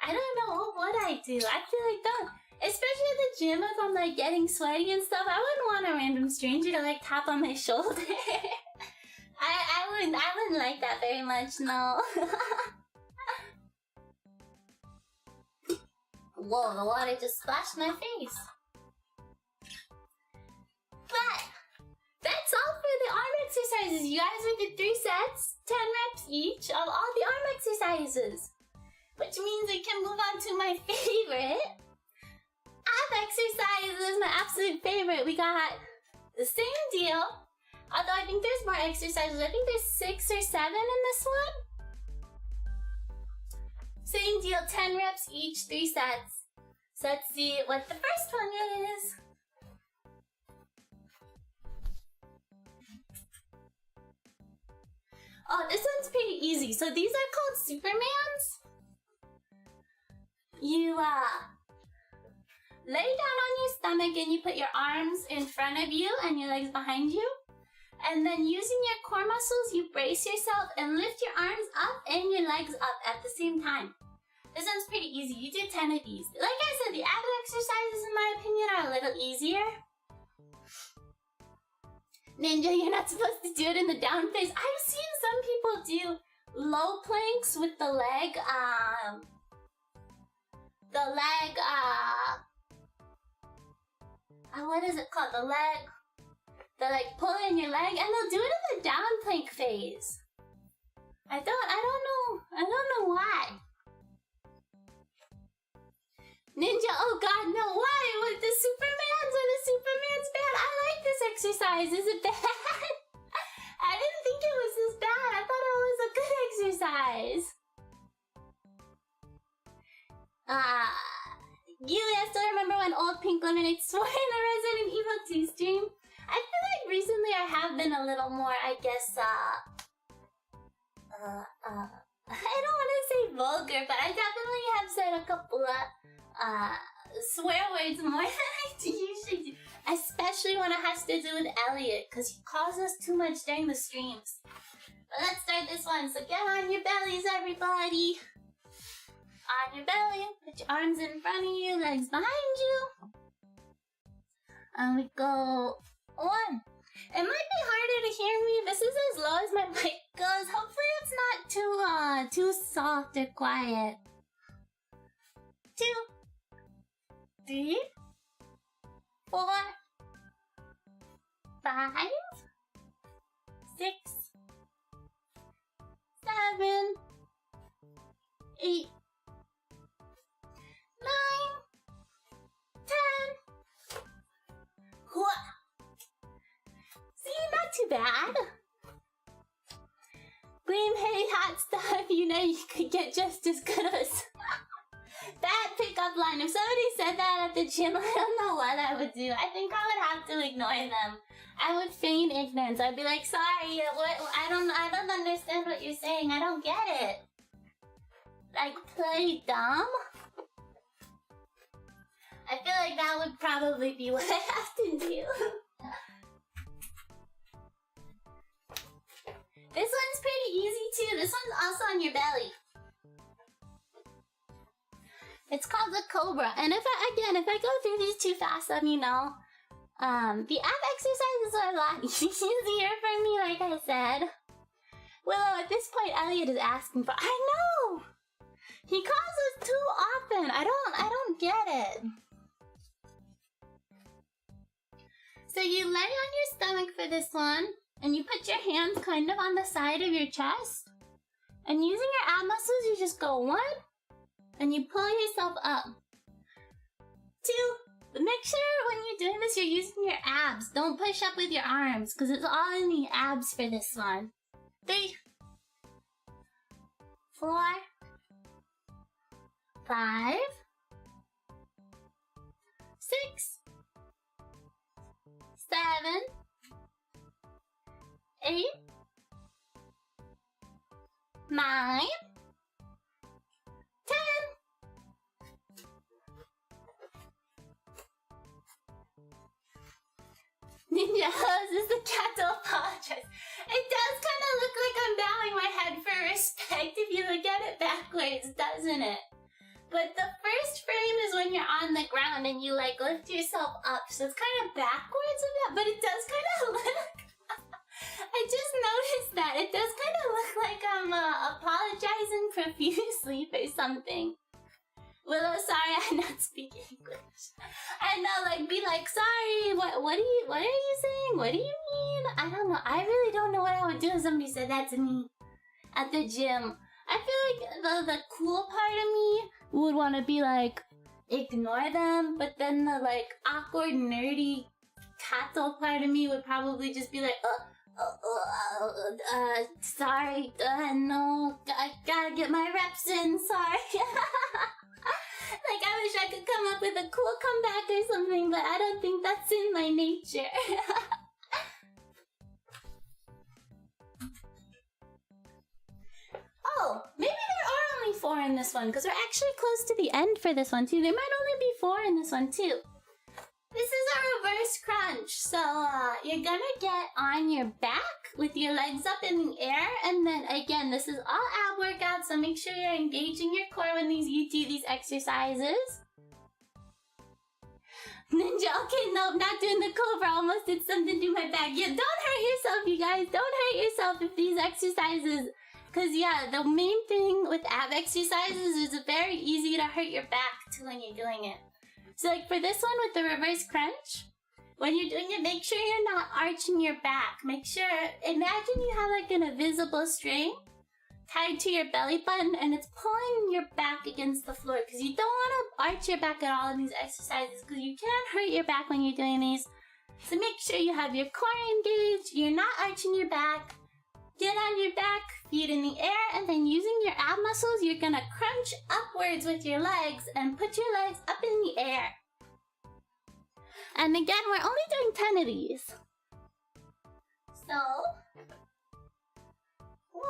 I don't know what I do. I feel like don't. Especially at the gym, if I'm like getting sweaty and stuff, I wouldn't want a random stranger to like tap on my shoulder. I wouldn't like that very much, no. Whoa, the water just splashed my face. But that's all for the arm exercises. You guys, we did 3 sets, 10 reps each of all the arm exercises. Which means we can move on to my favorite. Ab exercises, my absolute favorite. We got the same deal. Although I think there's more exercises. I think there's 6 or 7 in this one. Same deal, 10 reps each, 3 sets. So let's see what the first one is. Oh, this one's pretty easy. So these are called Supermans. You lay down on your stomach and you put your arms in front of you and your legs behind you. And then using your core muscles, you brace yourself and lift your arms up and your legs up at the same time. This one's pretty easy. You do 10 of these. Like I said, the ab exercises, in my opinion, are a little easier. Ninja, you're not supposed to do it in the down phase. I've seen some people do low planks with the leg, what is it called? The leg pulling your leg, and they'll do it in the down plank phase. I don't know why. Ninja, oh god, no, why? With the Supermans or the Superman's bad? I like this exercise. Is it bad? I didn't think it was this bad. I thought it was a good exercise. I still remember when Old Pink Lemonade swore in a Resident Evil 2 stream. I feel like recently I have been a little more, I guess, I don't want to say vulgar, but I definitely have said a couple of, swear words more than I usually do. Especially when it has to do with Elliot, because he calls us too much during the streams. But let's start this one. So get on your bellies, everybody. On your belly, put your arms in front of you, legs behind you. And we go 1. It might be harder to hear me. This is as low as my mic goes. Hopefully it's not too soft or quiet. 2, 3, 4, 5, 6, 7, 8, 9, 10. What? See, not too bad. Green, hey, hot stuff. You know you could get just as good as that pickup line. If somebody said that at the gym, I don't know what I would do. I think I would have to ignore them. I would feign ignorance. I'd be like, sorry, I don't understand what you're saying. I don't get it. Like, play dumb? I feel like that would probably be what I have to do. This one's pretty easy too. This one's also on your belly. It's called the Cobra. And if I go through these too fast, let me know. The ab exercises are a lot easier for me, like I said. Willow, at this point, Elliot is asking for. I know. He calls us too often. I don't get it. So you lay on your stomach for this one, and you put your hands kind of on the side of your chest. And using your ab muscles, you just go 1, and you pull yourself up. 2, but make sure when you're doing this, you're using your abs. Don't push up with your arms, because it's all in the abs for this one. 3, 4, 5, 6, 7, 8, 9, 10. Ninja Hose is the cat to apologize. It does kind of look like I'm bowing my head for respect if you look at it backwards, doesn't it? But the first frame is when you're on the ground and you like lift yourself up. So it's kind of backwards of that, but it does kind of look... I just noticed that. It does kind of look like I'm apologizing profusely for something. Willow, sorry, I'm not speaking English. I know, like, be like, sorry, what are you saying? What do you mean? I don't know. I really don't know what I would do if somebody said that to me at the gym. I feel like the cool part of me would want to be like, ignore them, but then the like awkward, nerdy, cattle part of me would probably just be like, Sorry, no, I gotta get my reps in, sorry. Like, I wish I could come up with a cool comeback or something, but I don't think that's in my nature. Oh, maybe there are only 4 in this one, because we're actually close to the end for this one, too. There might only be 4 in this one, too. This is a reverse crunch, so you're gonna get on your back with your legs up in the air, and then again, this is all ab workout, so make sure you're engaging your core when you do these exercises. Ninja, okay, nope, not doing the cobra, almost did something to my back. Yeah, don't hurt yourself, you guys, don't hurt yourself with these exercises. Because yeah, the main thing with ab exercises is it's very easy to hurt your back too when you're doing it. So like for this one with the reverse crunch, when you're doing it, make sure you're not arching your back. Make sure, imagine you have like an invisible string tied to your belly button and it's pulling your back against the floor because you don't want to arch your back at all in these exercises because you can hurt your back when you're doing these. So make sure you have your core engaged, you're not arching your back. Get on your back, feet in the air, and then using your ab muscles, you're gonna crunch upwards with your legs and put your legs up in the air. And again, we're only doing 10 of these. So, 1,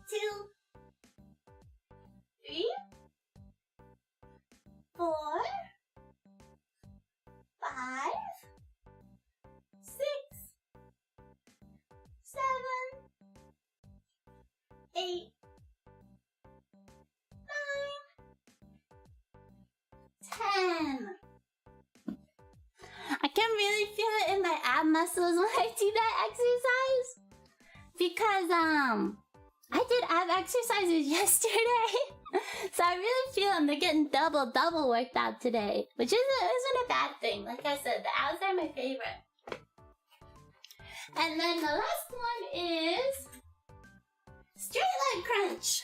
2, 3, 4, 5, 6, 7, 8, 9, 10. I can really feel it in my ab muscles when I do that exercise. Because, I did ab exercises yesterday. So I really feel them. They're getting double worked out today. Which isn't a bad thing. Like I said, the abs are my favorite. And then the last one is straight leg crunch.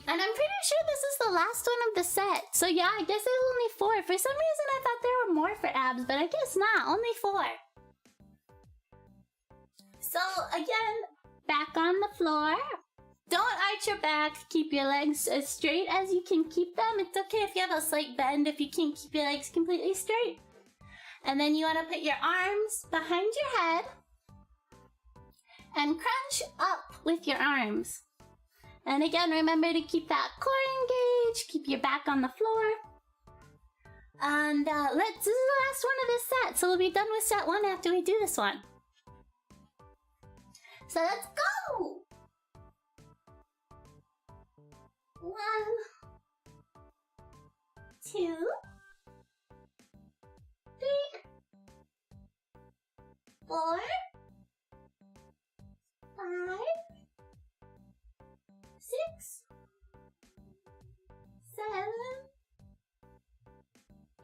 And I'm pretty sure this is the last one of the set. So yeah, I guess there's only 4. For some reason I thought there were more for abs, but I guess not. Only 4. So again, back on the floor. Don't arch your back. Keep your legs as straight as you can keep them. It's okay if you have a slight bend if you can't keep your legs completely straight. And then you want to put your arms behind your head and crunch up with your arms. And again, remember to keep that core engaged, keep your back on the floor. And this is the last one of this set, so we'll be done with set 1 after we do this one. So let's go! 1, 2, 3, 4, 5, 6, 7,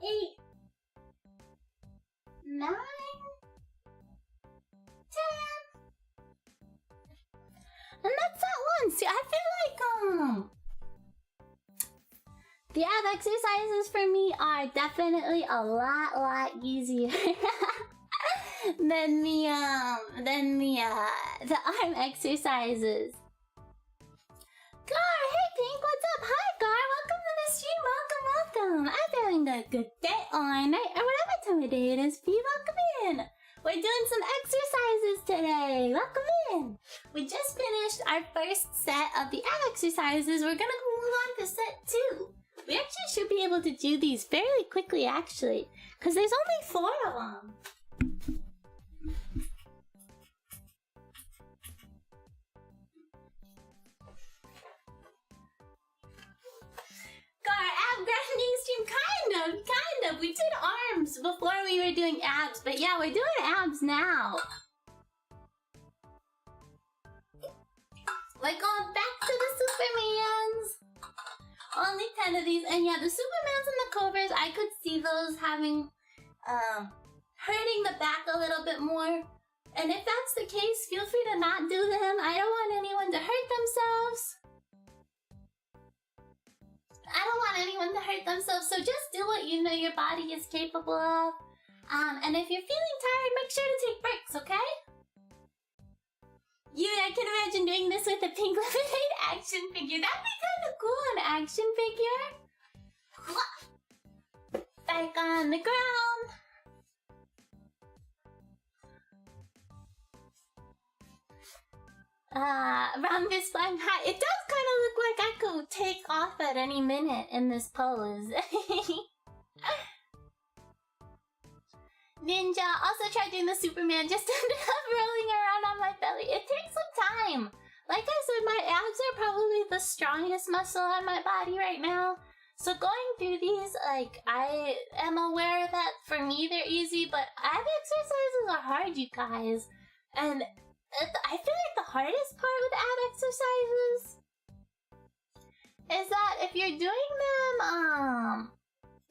8, 9, 10. And that's that one. See, I feel like the ab exercises for me are definitely a lot easier than the arm exercises. Gar, hey Pink, what's up? Hi Gar, welcome to the stream, welcome. I'm having a good day or night or whatever time of day it is for you. Welcome in. We're doing some exercises today. Welcome in. We just finished our first set of the ab exercises. We're gonna move on to set 2. We actually should be able to do these fairly quickly, actually, because there's only 4 of them. Ab grinding stream, kind of. We did arms before we were doing abs, but yeah, we're doing abs now. We're going back to the Supermans. Only 10 of these, and yeah, the Supermans and the Cobras, I could see those having, hurting the back a little bit more. And if that's the case, feel free to not do them. I don't want anyone to hurt themselves. I don't want anyone to hurt themselves, so just do what you know your body is capable of. And if you're feeling tired, make sure to take breaks, okay? I can imagine doing this with a pink lemonade action figure. That'd be kind of cool, an action figure. Back on the ground. Rhombus flying high. It does kind of look like I could take off at any minute in this pose. Ninja also tried doing the Superman, just ended up rolling around on my belly. It takes some time. Like I said, my abs are probably the strongest muscle on my body right now. So going through these, like, I am aware that for me they're easy, but ab exercises are hard, you guys. And I feel like the hardest part with ab exercises is that if you're doing them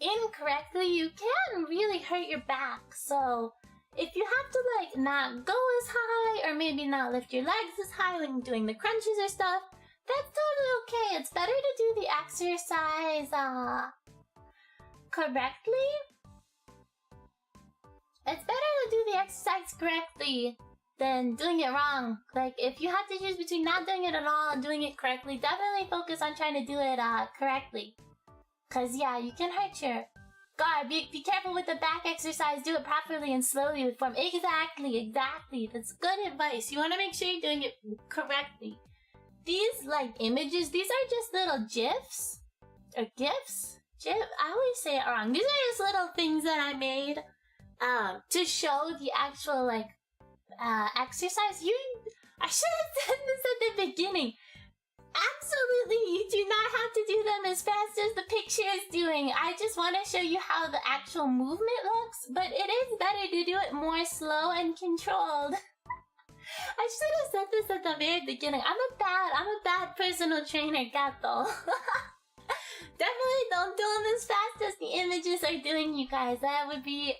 incorrectly, you can really hurt your back. So if you have to like not go as high or maybe not lift your legs as high when doing the crunches or stuff, that's totally okay. It's better to do the exercise correctly. It's better to do the exercise correctly than doing it wrong. Like, if you have to choose between not doing it at all and doing it correctly, definitely focus on trying to do it correctly. Cause yeah, you can hurt your guard. Be careful with the back exercise. Do it properly and slowly with form. Exactly. That's good advice. You want to make sure you're doing it correctly. These like images, these are just little GIFs or GIFs. I always say it wrong. These are just little things that I made to show the actual like exercise. I should have said this at the beginning. Absolutely, you do not have to do them as fast as the picture is doing. I just want to show you how the actual movement looks, but it is better to do it more slow and controlled. I should have said this at the very beginning. I'm a bad personal trainer, Gato. Definitely don't do them as fast as the images are doing, you guys. That would be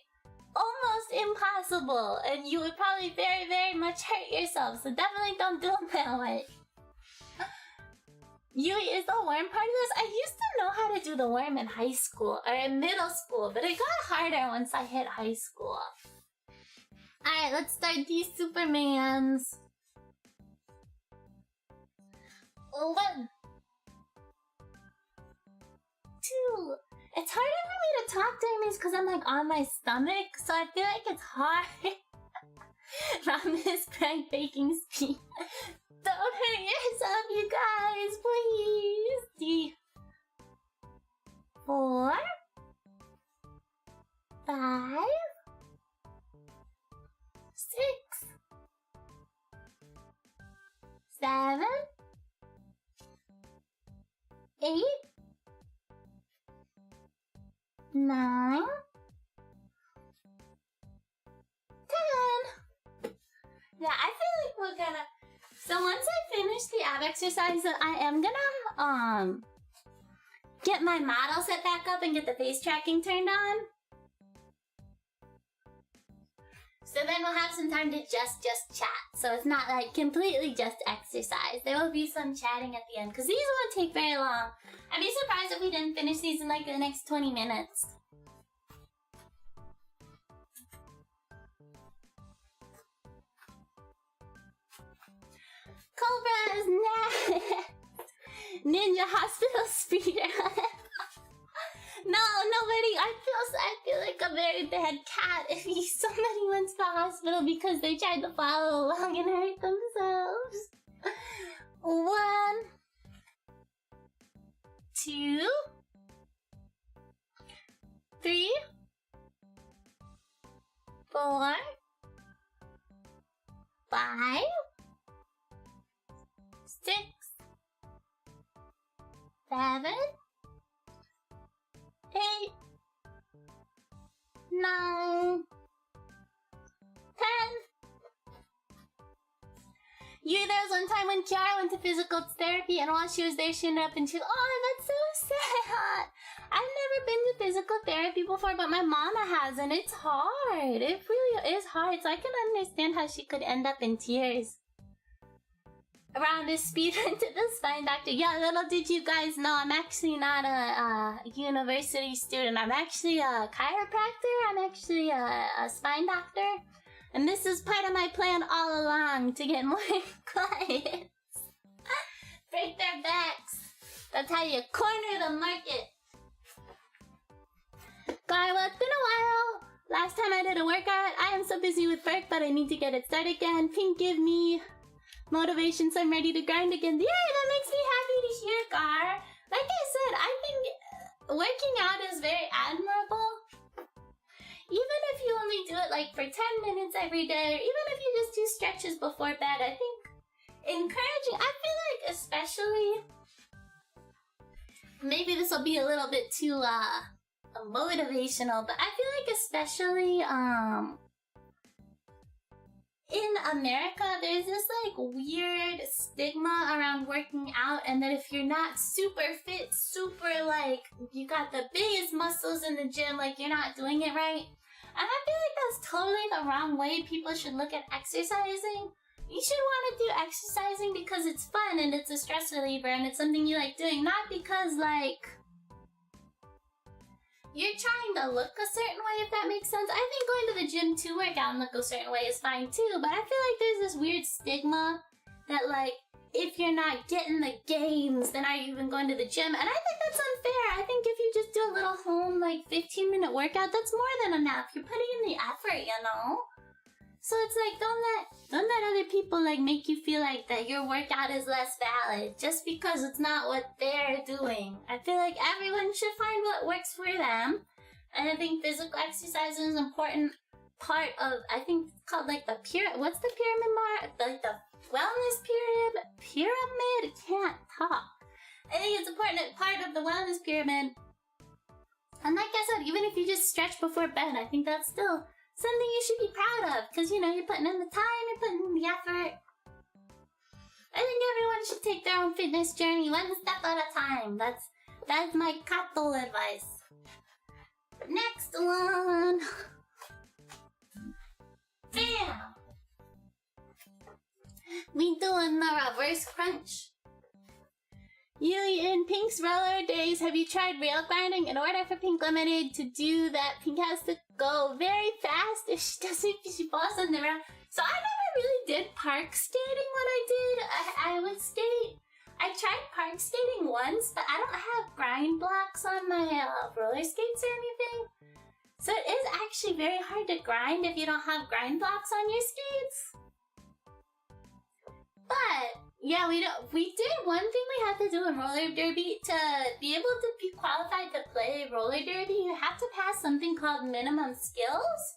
almost impossible, and you would probably very, very much hurt yourself. So definitely don't do them that way. Is the worm part of this? I used to know how to do the worm in high school or in middle school, but it got harder once I hit high school. Alright, let's start these Supermans. 1, 2. It's harder for me to talk during these because I'm like on my stomach, so I feel like it's hard. Rhombus prank baking speed. Don't hurt yourself, you guys, please. 4, 5, 6, 7, 8, 9, 10. Yeah, I feel like we're gonna... So once I finish the ab exercise, I am gonna get my model set back up and get the face tracking turned on. So then we'll have some time to just chat. So it's not like completely just exercise. There will be some chatting at the end because these won't take very long. I'd be surprised if we didn't finish these in like the next 20 minutes. Cobra is next. Ninja hospital speeder. No, nobody. I feel like a very bad cat if somebody went to the hospital because they tried to follow along and hurt themselves. 1, 2, 3, 4, 5, 6, 7, 8, 9, 10. There was one time when Kiara went to physical therapy and while she was there she ended up and she, oh, that's so sad. I've never been to physical therapy before, but my mama has, and it's hard. It really is hard, so I can understand how she could end up in tears. around this speed went to the spine doctor. Yeah, little did you guys know, I'm actually not a university student. I'm actually a chiropractor. I'm actually a spine doctor. And this is part of my plan all along to get more clients. Break their backs. That's how you corner the market. Guy, well, it's been a while. Last time I did a workout, I am so busy with work, but I need to get it started again. Pink, give me motivation so I'm ready to grind again. Yay, that makes me happy to hear, Gar. Like I said, I think working out is very admirable. Even if you only do it like for 10 minutes every day, or even if you just do stretches before bed, I think encouraging, I feel like especially, maybe this will be a little bit too motivational, but I feel like especially in America, there's this like weird stigma around working out, and that if you're not super fit, super like you got the biggest muscles in the gym, like you're not doing it right. And I feel like that's totally the wrong way people should look at exercising. You should want to do exercising because it's fun and it's a stress reliever and it's something you like doing, not because like you're trying to look a certain way, if that makes sense. I think going to the gym to work out and look a certain way is fine too, but I feel like there's this weird stigma that like, if you're not getting the gains, then are you even going to the gym? And I think that's unfair. I think if you just do a little home, like 15-minute workout, that's more than enough. You're putting in the effort, you know? So it's like, don't let other people like make you feel like that your workout is less valid just because it's not what they're doing. I feel like everyone should find what works for them. And I think physical exercise is an important part of, I think it's called like the what's the pyramid mark? Like the wellness pyramid? Can't talk. I think it's an important part of the wellness pyramid. And like I said, even if you just stretch before bed, I think that's still something you should be proud of. Because, you know, you're putting in the time, you're putting in the effort. I think everyone should take their own fitness journey one step at a time. That's my Kato advice. Next one. Bam! We doing the reverse crunch. You in Pink's roller days, have you tried rail grinding? In order for Pink Limited to do that, Pink has to go very fast. If she doesn't, she falls on the ground. So I never really did park skating when I did. I would skate. I tried park skating once, but I don't have grind blocks on my roller skates or anything. So it is actually very hard to grind if you don't have grind blocks on your skates. But yeah, we did one thing we had to do in roller derby. To be able to be qualified to play roller derby, you have to pass something called minimum skills.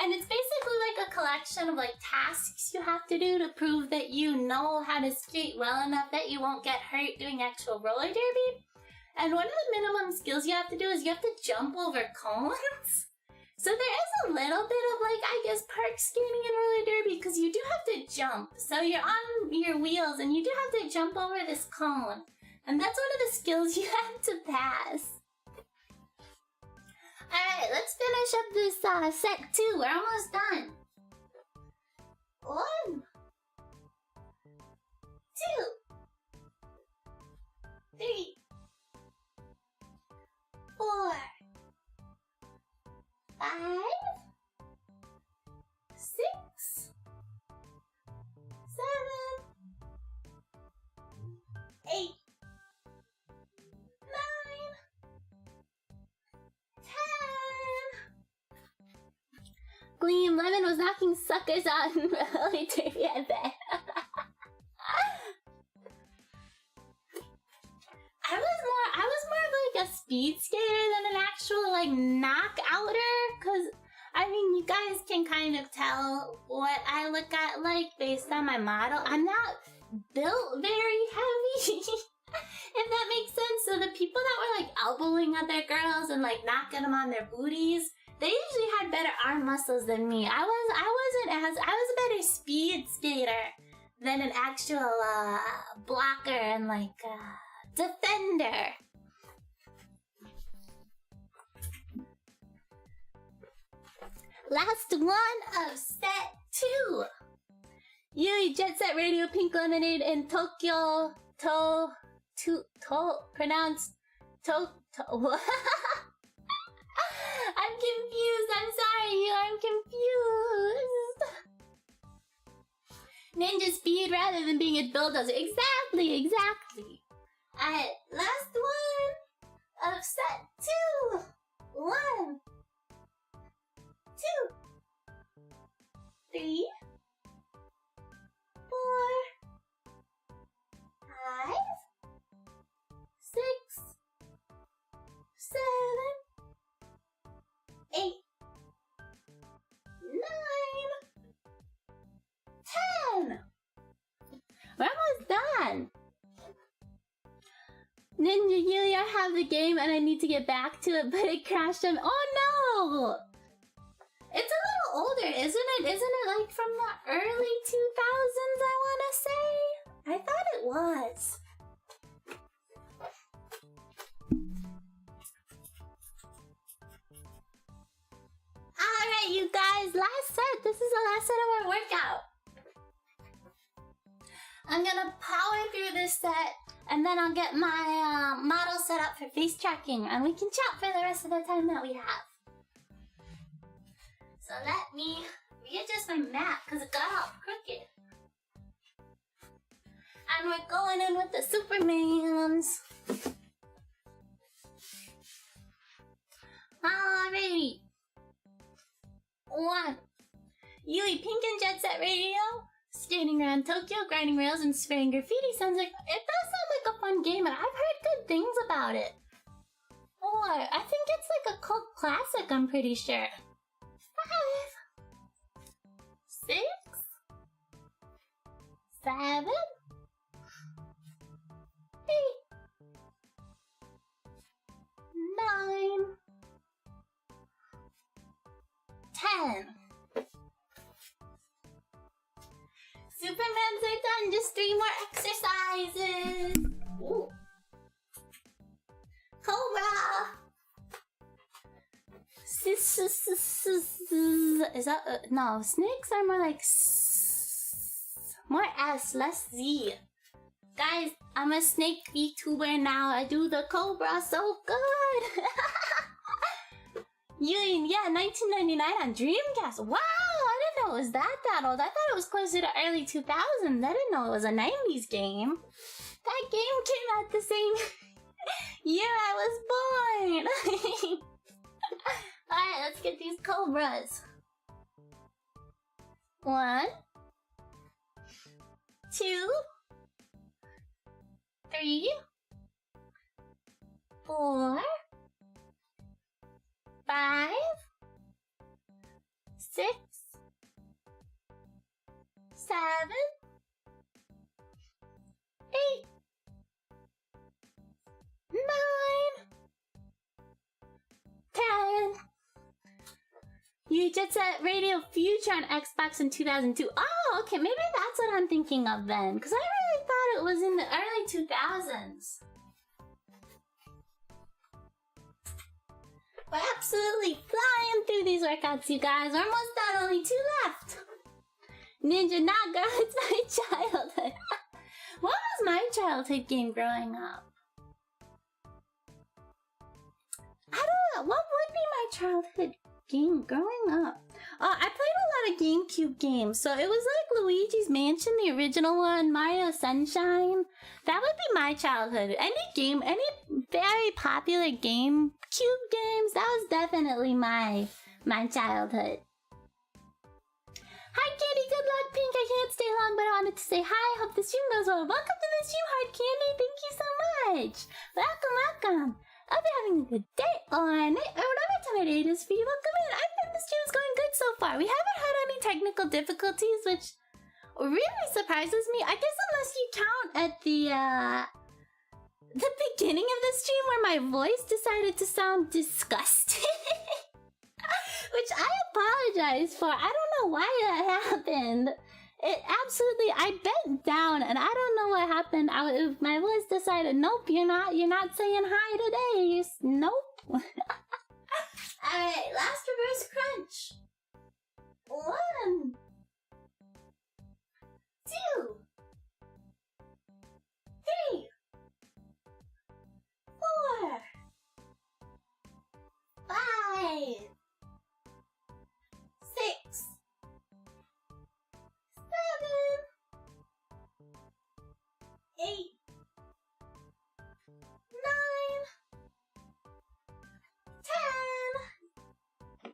And it's basically like a collection of like tasks you have to do to prove that you know how to skate well enough that you won't get hurt doing actual roller derby. And one of the minimum skills you have to do is you have to jump over cones. So there is a little bit of like, I guess, park skating and roller derby because you do have to jump. So you're on your wheels and you do have to jump over this cone. And that's one of the skills you have to pass. Alright, let's finish up this set 2. We're almost done. 1, 2, 3, 4, 5, 6, 7, 8, 9, 10. Gleam Lemon was knocking suckers out in roller derby, I bet. I was more of like a speed skater than an actual like knockouter, cause I mean you guys can kind of tell what I look at like based on my model. I'm not built very heavy, if that makes sense. So the people that were like elbowing other girls and like knocking them on their booties, they usually had better arm muscles than me. I was a better speed skater than an actual blocker and like defender. Last one of set 2. Yui, Jet Set Radio, Pink Lemonade, and Tokyo pronounced I'm confused. I'm sorry, you. I'm confused. Ninja speed rather than being a bulldozer. Exactly. Alright, last one of set 2. 1, 2, 3, 4, 5, 6, 7, 8, 9, 10. We're almost done. Ninja Yulia, I have the game and I need to get back to it, but it crashed on. Oh no! It's a little older, isn't it? Isn't it like from the early 2000s, I want to say? I thought it was. Alright, you guys, last set. This is the last set of our workout. I'm gonna power through this set, and then I'll get my model set up for face tracking, and we can chat for the rest of the time that we have. So let me readjust my map, because it got all crooked. And we're going in with the Supermans. Alrighty. 1. Yui, Pink and Jet Set Radio. Skating around Tokyo, grinding rails, and spraying graffiti. Sounds like... It does sound like a fun game, and I've heard good things about it. 4. I think it's like a cult classic, I'm pretty sure. 5. 6. 7. 8. 9. 10. Supermans are done. Just 3 more exercises. Ooh. Cobra. Is that no? Snakes are more like more S, less Z. Guys, I'm a snake VTuber now. I do the Cobra so good. Yui, yeah, 1999 on Dreamcast. Wow, I didn't know it was that old. I thought it was closer to early 2000s. I didn't know it was a 90s game. That game came out the same year I was born. Alright, let's get these Cobras. 1, 2, 3, 4, 5, 6, 7, 8, 9, 10. You Jet Set Radio Future on Xbox in 2002. Oh, okay, maybe that's what I'm thinking of then, because I really thought it was in the early 2000s. We're absolutely flying through these workouts, you guys. We're almost done, only 2 left. Ninja, not girl, it's my childhood. What was my childhood game growing up? I don't know. What would be my childhood game growing up? I played a lot of GameCube games, so it was like Luigi's Mansion, the original one, Mario Sunshine. That would be my childhood. Any very popular GameCube games, that was definitely my childhood. Hi, Candy. Good luck, Pink. I can't stay long, but I wanted to say hi. Hope the stream goes well. Welcome to the stream, Hard Candy. Thank you so much. Welcome. I'll be having a good day or night or whatever time it is for you. Welcome in. I think the stream's going good so far. We haven't had any technical difficulties, which really surprises me. I guess unless you count at the beginning of the stream where my voice decided to sound disgusting. Which I apologize for. I don't know why that happened. It absolutely, I bent down and I don't know what happened. My voice decided, nope, you're not saying hi today. Nope. Alright, last reverse crunch. 1, 8, 9, 10.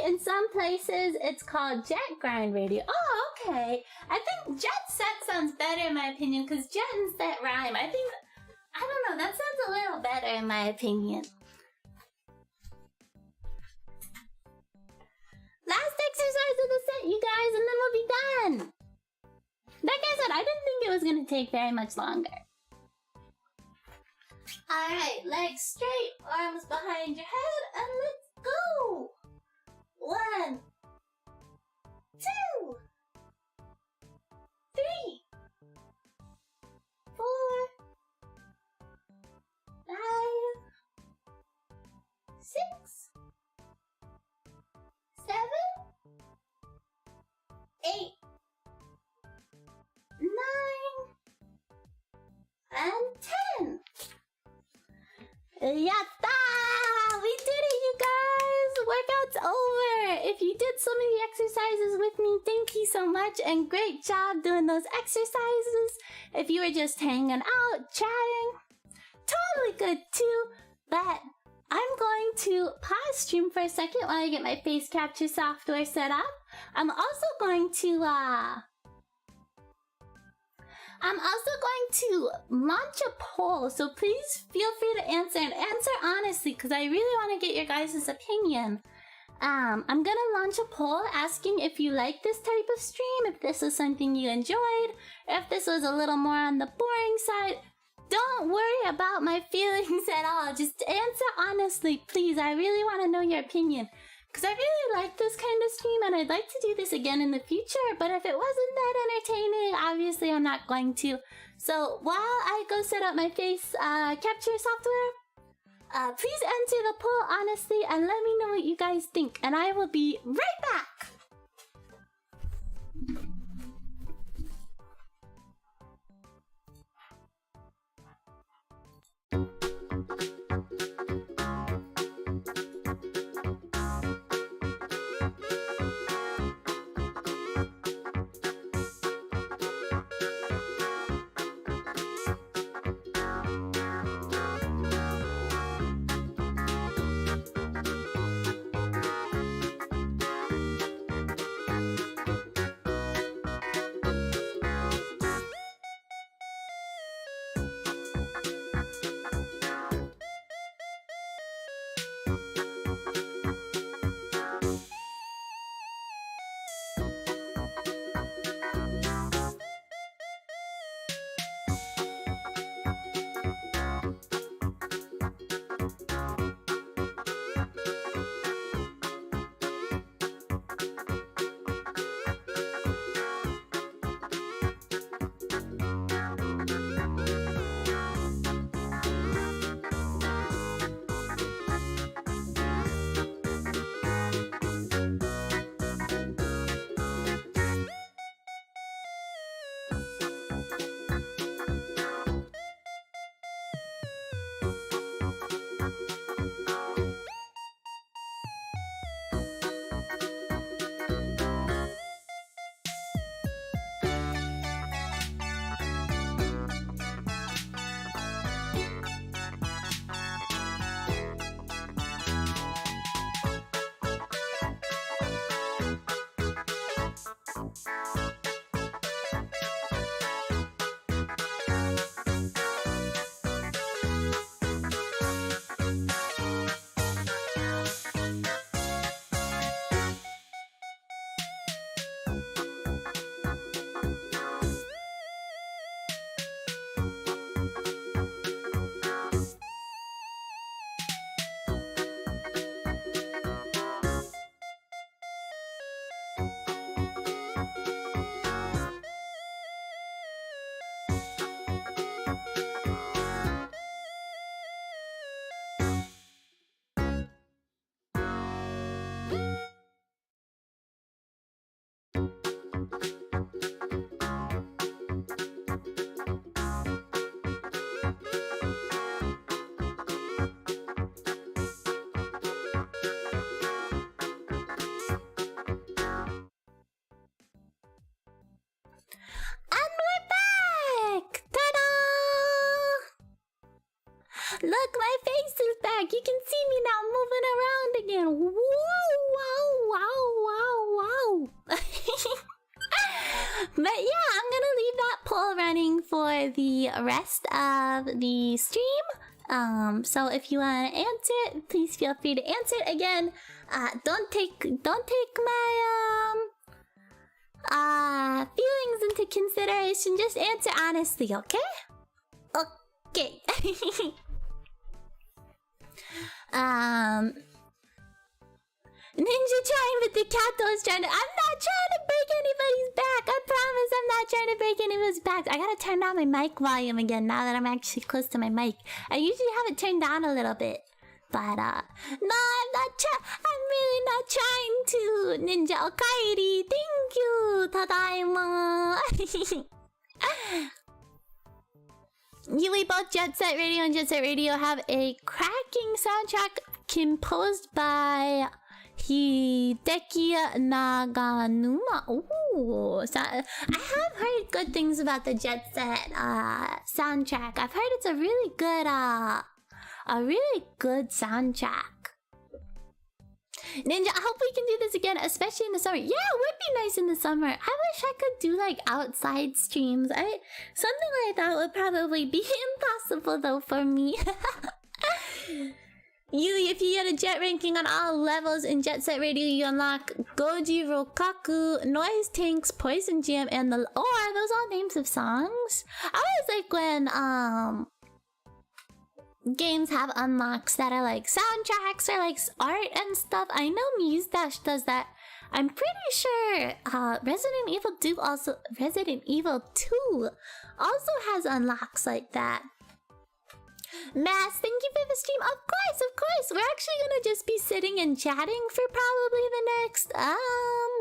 In some places, it's called jet grind radio. Oh, okay. I think jet set sounds better in my opinion, because jet and set rhyme. I don't know, that sounds a little better in my opinion. Last exercise of the set, you guys, and then we'll be done. Like I said, I didn't think it was going to take very much longer. Alright, legs straight, arms behind your head, and let's go! 1, 2, 3, 4, 5, 6, 7, 8, 9, and 10. Yatta! We did it, you guys! Workout's over! If you did some of the exercises with me, thank you so much, and great job doing those exercises. If you were just hanging out, chatting, totally good too, but I'm going to pause stream for a second while I get my face capture software set up. I'm also going to launch a poll, so please feel free to answer, and answer honestly, because I really want to get your guys' opinion. I'm gonna launch a poll asking if you like this type of stream, if this is something you enjoyed, or if this was a little more on the boring side. Don't worry about my feelings at all. Just answer honestly, please. I really want to know your opinion, because I really like this kind of stream, and I'd like to do this again in the future, but if it wasn't that entertaining, obviously I'm not going to. So while I go set up my face capture software, please answer the poll honestly and let me know what you guys think, and I will be right back! Look, my face is back. You can see me now moving around again. Whoa, wow, wow, wow, wow. But yeah, I'm gonna leave that poll running for the rest of the stream. So if you want to answer it, please feel free to answer it. Again, don't take my feelings into consideration. Just answer honestly, okay? Okay. Ninja trying with the cat though is trying to. I'm not trying to break anybody's back. I promise I'm not trying to break anybody's back. I gotta turn down my mic volume again now that I'm actually close to my mic. I usually have it turned down a little bit. But no, I'm really not trying to. Ninja Okairi, thank you. Tadaima. We both Jet Set Radio and Jet Set Radio have a cracking soundtrack composed by Hideki Naganuma. Ooh, I have heard good things about the Jet Set soundtrack. I've heard it's a really good soundtrack. Ninja, I hope we can do this again, especially in the summer. Yeah, it would be nice in the summer. I wish I could do like outside streams. Something like that would probably be impossible though for me. If you get a jet ranking on all levels in Jet Set Radio, you unlock Goji Rokaku, Noise Tanks, Poison Jam, and are those all names of songs? I always like when games have unlocks that are like soundtracks or like art and stuff. I know Muse-Dash does that. I'm pretty sure Resident Evil 2 also has unlocks like that. Mass, thank you for the stream. Of course. We're actually gonna just be sitting and chatting for probably the next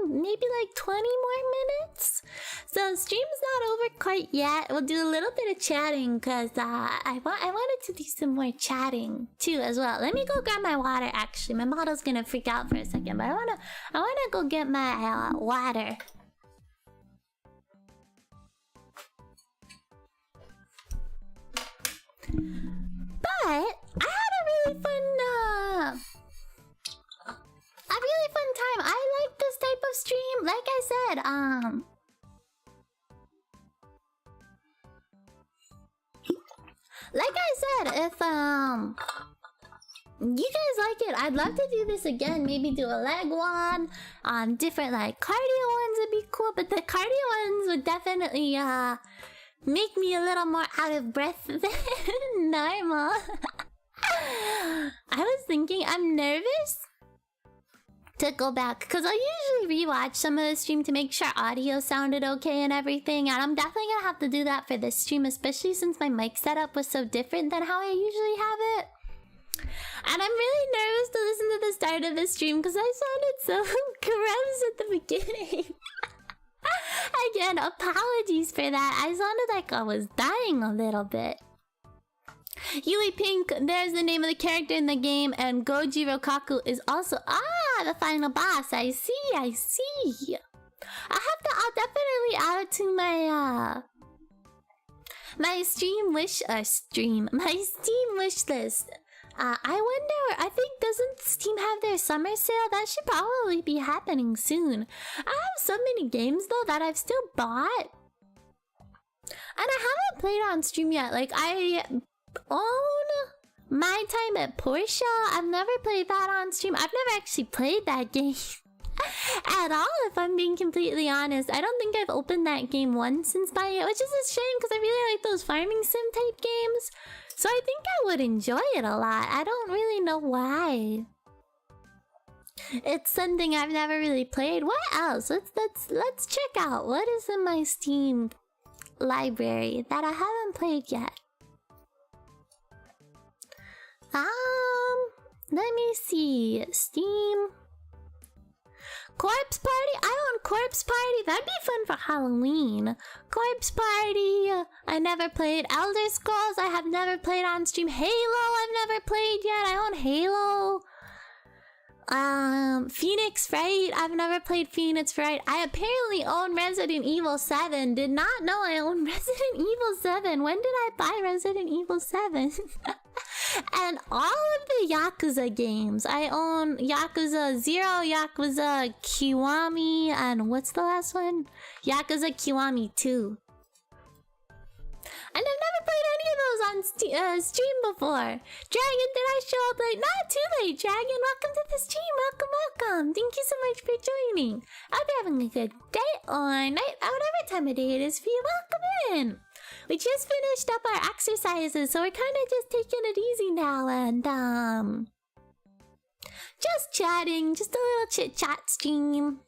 maybe like 20 more minutes. So stream's not over quite yet. We'll do a little bit of chatting because I wanted to do some more chatting too as well. Let me go grab my water. Actually, my model's gonna freak out for a second, but I wanna go get my water. But I had a really fun time. I like this type of stream. Like I said, if you guys like it, I'd love to do this again. Maybe do a leg one. Different like cardio ones would be cool, but the cardio ones would definitely make me a little more out of breath than normal. I was thinking I'm nervous to go back because I usually rewatch some of the stream to make sure audio sounded okay and everything, and I'm definitely gonna have to do that for this stream, especially since my mic setup was so different than how I usually have it. And I'm really nervous to listen to the start of the stream because I sounded so gross at the beginning. Again, apologies for that. I sounded like I was dying a little bit. Yui Pink, there's the name of the character in the game, and Goji Rokaku is also the final boss. I see. I'll definitely add it to my my Steam wish list. I wonder, I think, doesn't Steam have their summer sale? That should probably be happening soon. I have so many games though that I've still bought, and I haven't played on stream yet. Like, I own My Time at Portia. I've never played that on stream. I've never actually played that game at all, if I'm being completely honest. I don't think I've opened that game once since buying it, which is a shame because I really like those farming sim type games. So I think I would enjoy it a lot. I don't really know why. It's something I've never really played. What else? Let's check out what is in my Steam library that I haven't played yet. Let me see. Steam. Corpse Party? I own Corpse Party. That'd be fun for Halloween. Corpse Party. I never played. Elder Scrolls. I have never played on stream. Halo. I've never played yet. I own Halo. Phoenix Wright. I've never played Phoenix Wright. I apparently own Resident Evil 7. Did not know I own Resident Evil 7. When did I buy Resident Evil 7? And all of the Yakuza games. I own Yakuza 0, Yakuza Kiwami, and what's the last one? Yakuza Kiwami 2. And I've never played any of those on stream before. Dragon, did I show up late? Not too late, Dragon. Welcome to the stream. Welcome, welcome. Thank you so much for joining. I hope you're having a good day or night, whatever time of day it is for you. Welcome in. We just finished up our exercises, so we're kind of just taking it easy now and just chatting, just a little chit-chat stream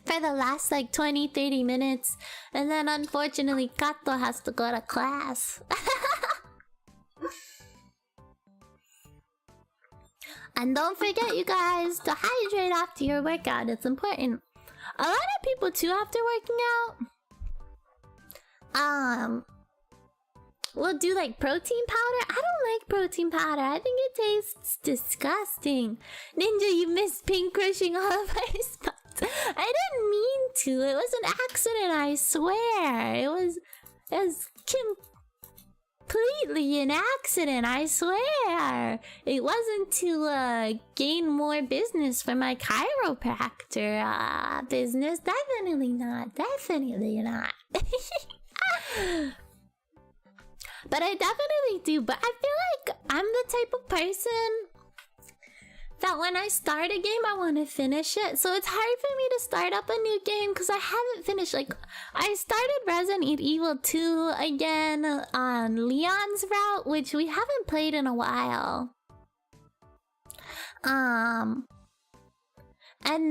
for the last like 20-30 minutes, and then unfortunately Kato has to go to class. And don't forget, you guys, to hydrate after your workout. It's important. A lot of people too, after working out, we'll do like protein powder. I don't like protein powder. I think it tastes disgusting. Ninja, you missed pink crushing all of my spots. I didn't mean to. It was an accident, I swear. It was completely an accident, I swear. It wasn't to gain more business for my chiropractor business. Definitely not. Definitely not. But I definitely do. But I feel like I'm the type of person that when I start a game, I want to finish it. So it's hard for me to start up a new game because I haven't finished. Like, I started Resident Evil 2 again on Leon's route, which we haven't played in a while. And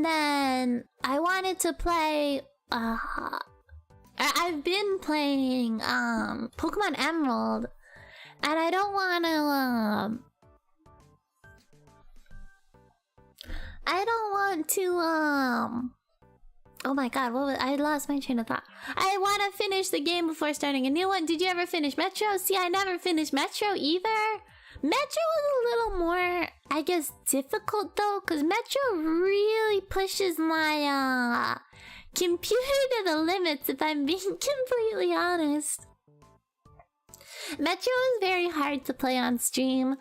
then I wanted to play... I've been playing Pokemon Emerald, and I don't want to oh my god, I lost my train of thought. I want to finish the game before starting a new one. Did you ever finish Metro? See, I never finished Metro either. Metro was a little more, I guess, difficult though, because Metro really pushes my computer to the limits, if I'm being completely honest. Metro is very hard to play on stream,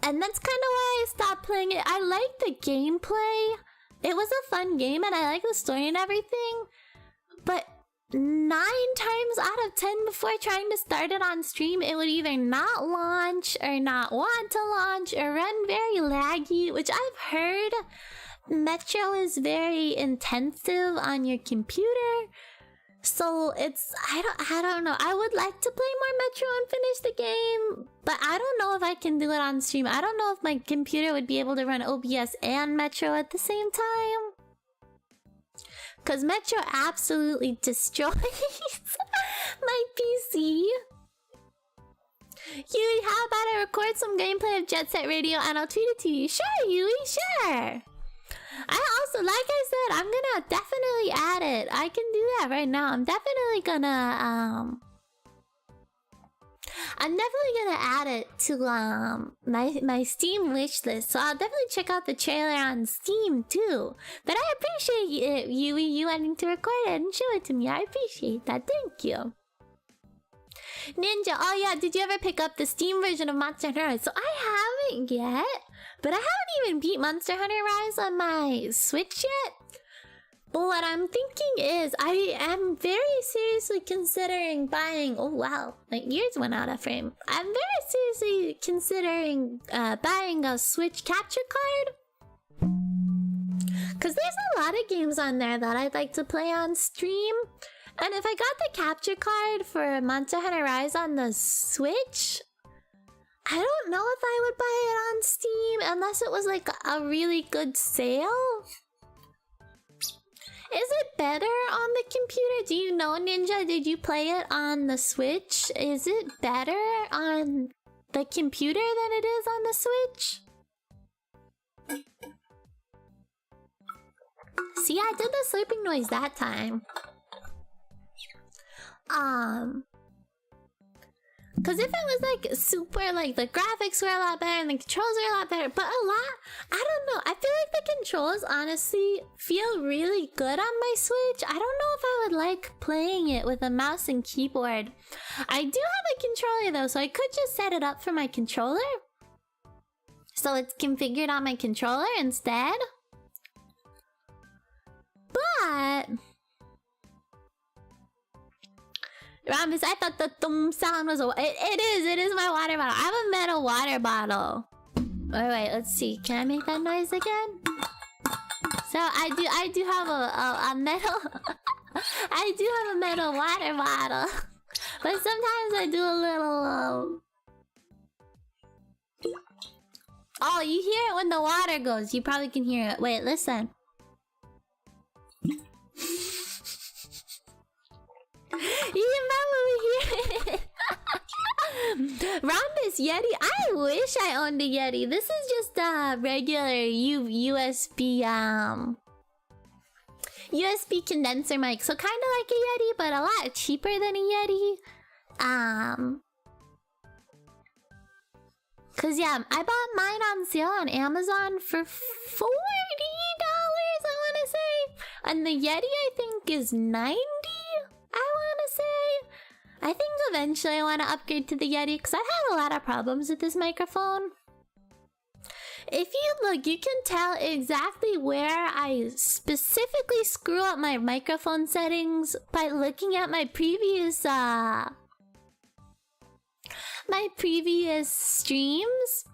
and that's kind of why I stopped playing it. I like the gameplay. It was a fun game, and I like the story and everything, but 9 times out of 10 before trying to start it on stream, it would either not launch, or not want to launch, or run very laggy, which I've heard Metro is very intensive on your computer, so it's I don't know. I would like to play more Metro and finish the game, but I don't know if I can do it on stream. I don't know if my computer would be able to run OBS and Metro at the same time, because Metro absolutely destroys my PC. Yui, how about I record some gameplay of Jet Set Radio and I'll tweet it to you? Sure, Yui, sure. I also, like I said, I'm gonna definitely add it. I can do that right now. I'm definitely gonna add it to my Steam wish list. So I'll definitely check out the trailer on Steam too. But I appreciate it, Yui, you wanting to record it and show it to me. I appreciate that. Thank you. Ninja, oh yeah, did you ever pick up the Steam version of Monster Hunter Rise? So I haven't yet, but I haven't even beat Monster Hunter Rise on my Switch yet. But what I'm thinking is, I am very seriously considering buying... Oh wow, my ears went out of frame. I'm very seriously considering buying a Switch capture card, because there's a lot of games on there that I'd like to play on stream. And if I got the capture card for Monster Hunter Rise on the Switch, I don't know if I would buy it on Steam unless it was like a really good sale. Is it better on the computer? Do you know, Ninja? Did you play it on the Switch? Is it better on the computer than it is on the Switch? See, I did the sleeping noise that time. Cause Because if it was like super, like the graphics were a lot better and the controls were a lot better, but a lot, I don't know. I feel like the controls honestly feel really good on my Switch. I don't know if I would like playing it with a mouse and keyboard. I do have a controller though, so I could just set it up for my controller. So it's configured on my controller instead. But Rambus, I thought the thumb sound was it is my water bottle. I have a metal water bottle. Wait, let's see. Can I make that noise again? So I do have a metal I do have a metal water bottle. But sometimes I do a little Oh, you hear it when the water goes. You probably can hear it. Wait, listen. You can probably hear it. Rhombus Yeti. I wish I owned a Yeti. This is just a regular USB USB condenser mic. So kind of like a Yeti, but a lot cheaper than a Yeti. Cause yeah, I bought mine on sale on Amazon for $40, I wanna say. And the Yeti I think is $90, I wanna say. I think eventually I wanna upgrade to the Yeti because I've had a lot of problems with this microphone. If you look, you can tell exactly where I specifically screw up my microphone settings by looking at my previous streams.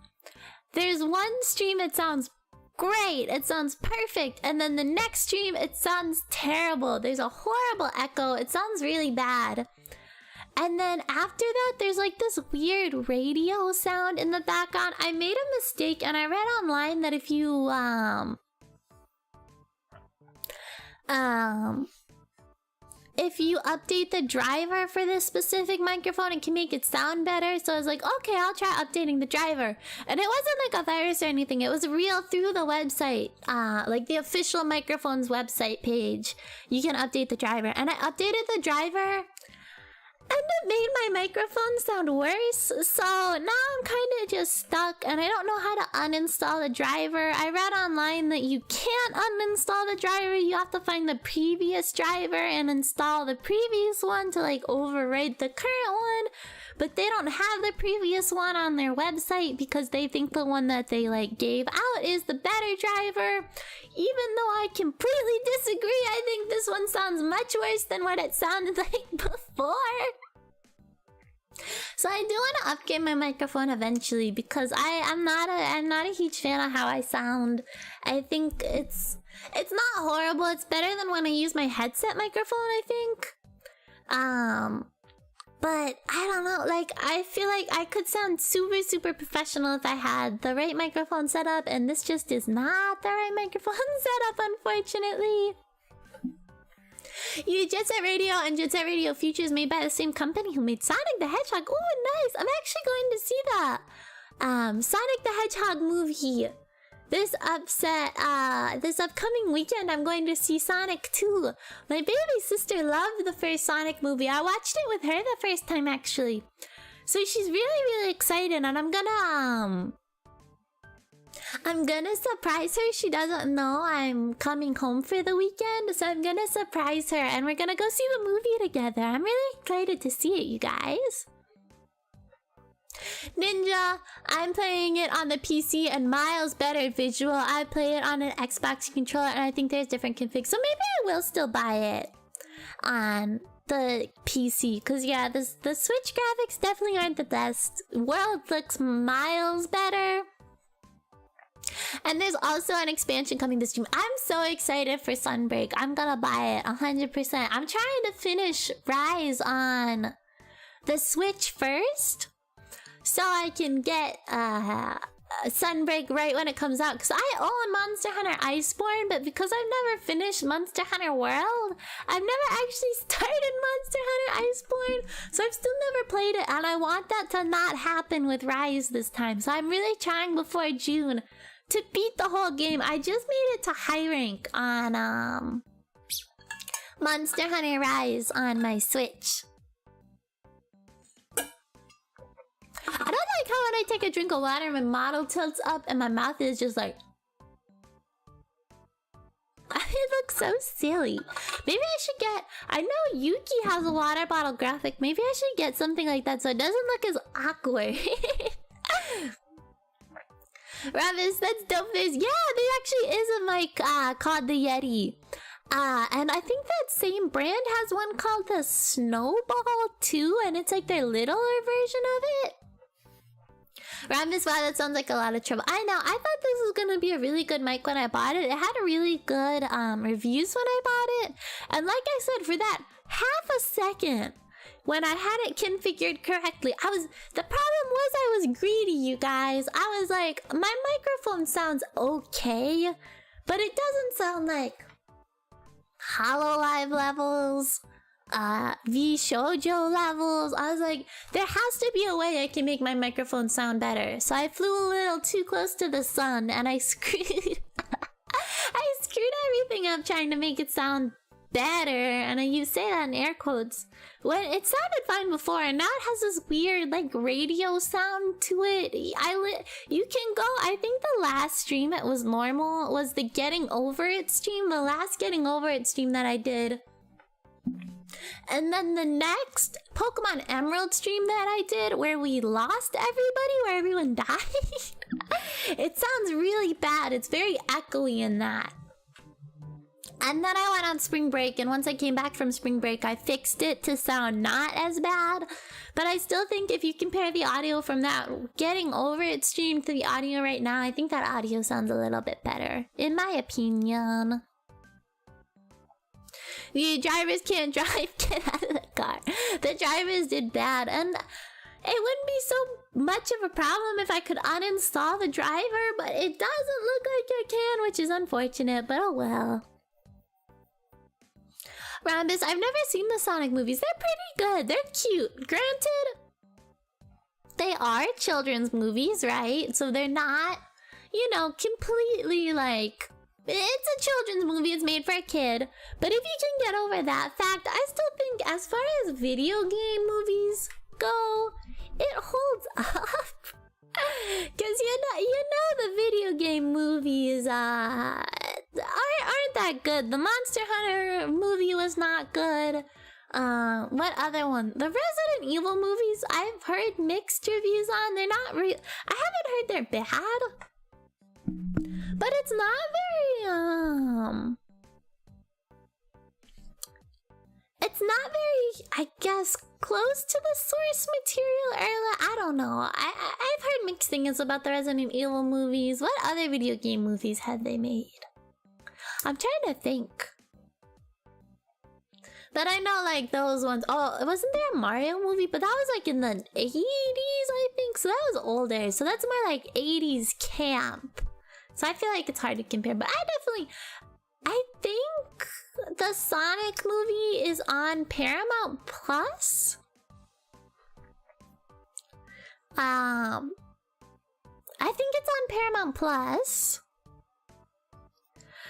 There's one stream it sounds great, it sounds perfect, and then the next stream it sounds terrible. There's a horrible echo, it sounds really bad. And then after that there's like this weird radio sound in the background. I made a mistake and I read online that if you if you update the driver for this specific microphone, it can make it sound better. So I was like, okay, I'll try updating the driver. And it wasn't like a virus or anything. It was real through the website. Like the official microphone's website page. You can update the driver. And I updated the driver. And it made my microphone sound worse. So now I'm kind of just stuck and I don't know how to uninstall the driver. I read online that you can't uninstall the driver. You have to find the previous driver and install the previous one to like override the current one. But they don't have the previous one on their website because they think the one that they like gave out is the better driver. Even though I completely disagree, I think this one sounds much worse than what it sounded like before. So I do want to upgrade my microphone eventually because I'm not a huge fan of how I sound. I think it's not horrible. It's better than when I use my headset microphone, I think. But I don't know, like I feel like I could sound super professional if I had the right microphone set up, and this just is not the right microphone setup, unfortunately. You Jet Set Radio and Jet Set Radio Future is made by the same company who made Sonic the Hedgehog. Oh, nice! I'm actually going to see that Sonic the Hedgehog movie. This upcoming weekend, I'm going to see Sonic 2. My baby sister loved the first Sonic movie. I watched it with her the first time, actually. So she's really excited, and I'm gonna surprise her. She doesn't know I'm coming home for the weekend, so I'm gonna surprise her, and we're gonna go see the movie together. I'm really excited to see it, you guys. Ninja, I'm playing it on the PC and miles better visual. I play it on an Xbox controller and I think there's different configs. So maybe I will still buy it on the PC. Because yeah, the Switch graphics definitely aren't the best. World looks miles better. And there's also an expansion coming to stream. I'm so excited for Sunbreak. I'm gonna buy it 100%. I'm trying to finish Rise on the Switch first, so I can get Sunbreak right when it comes out. Because I own Monster Hunter Iceborne, but because I've never finished Monster Hunter World, I've never actually started Monster Hunter Iceborne. So I've still never played it, and I want that to not happen with Rise this time. So I'm really trying before June to beat the whole game. I just made it to high rank on Monster Hunter Rise on my Switch. how when I take a drink of water, my model tilts up and my mouth is just like... It looks so silly. Maybe I should get... I know Yuki has a water bottle graphic. Maybe I should get something like that so it doesn't look as awkward. Ravis, that's dope. Yeah, there actually is a mic called the Yeti. And I think that same brand has one called the Snowball too, and it's like their littler version of it. Ramis, wow, that sounds like a lot of trouble. I know, I thought this was gonna be a really good mic when I bought it. It had a really good reviews when I bought it. And like I said, for that half a second, when I had it configured correctly, the problem was I was greedy, you guys. I was like, my microphone sounds okay, but it doesn't sound like HoloLive levels, V Shoujo levels. I was like, there has to be a way I can make my microphone sound better. So I flew a little too close to the sun and I screwed I screwed everything up trying to make it sound better, and you say that in air quotes. When it sounded fine before, and now it has this weird like radio sound to it. You can go. I think the last stream that was normal was the Getting Over It stream. The last Getting Over It stream that I did. And then the next Pokemon Emerald stream that I did, where we lost everybody, where everyone died. It sounds really bad. It's very echoey in that. And then I went on spring break, and once I came back from spring break, I fixed it to sound not as bad. But I still think if you compare the audio from that Getting Over It stream to the audio right now, I think that audio sounds a little bit better, in my opinion. The drivers can't drive, get out of the car. The drivers did bad, and it wouldn't be so much of a problem if I could uninstall the driver, but it doesn't look like I can, which is unfortunate, but oh well. Rambus, I've never seen the Sonic movies. They're pretty good. They're cute. Granted, they are children's movies, right? So they're not, you know, completely like... It's a children's movie. It's made for a kid. But if you can get over that fact, I still think as far as video game movies go, it holds up. Because you know the video game movies aren't that good. The Monster Hunter movie was not good. What other one? The Resident Evil movies, I've heard mixed reviews on. They're not real. I haven't heard they're bad. But it's not very, it's not very, I guess, close to the source material, or I don't know. I've heard mixed things about the Resident Evil movies. What other video game movies had they made? I'm trying to think. But I know, like, those ones... Oh, wasn't there a Mario movie? But that was, like, in the 80s, I think? So that was older. So that's more, like, 80s camp. So I feel like it's hard to compare. But I think the Sonic movie is on Paramount Plus. I think it's on Paramount Plus.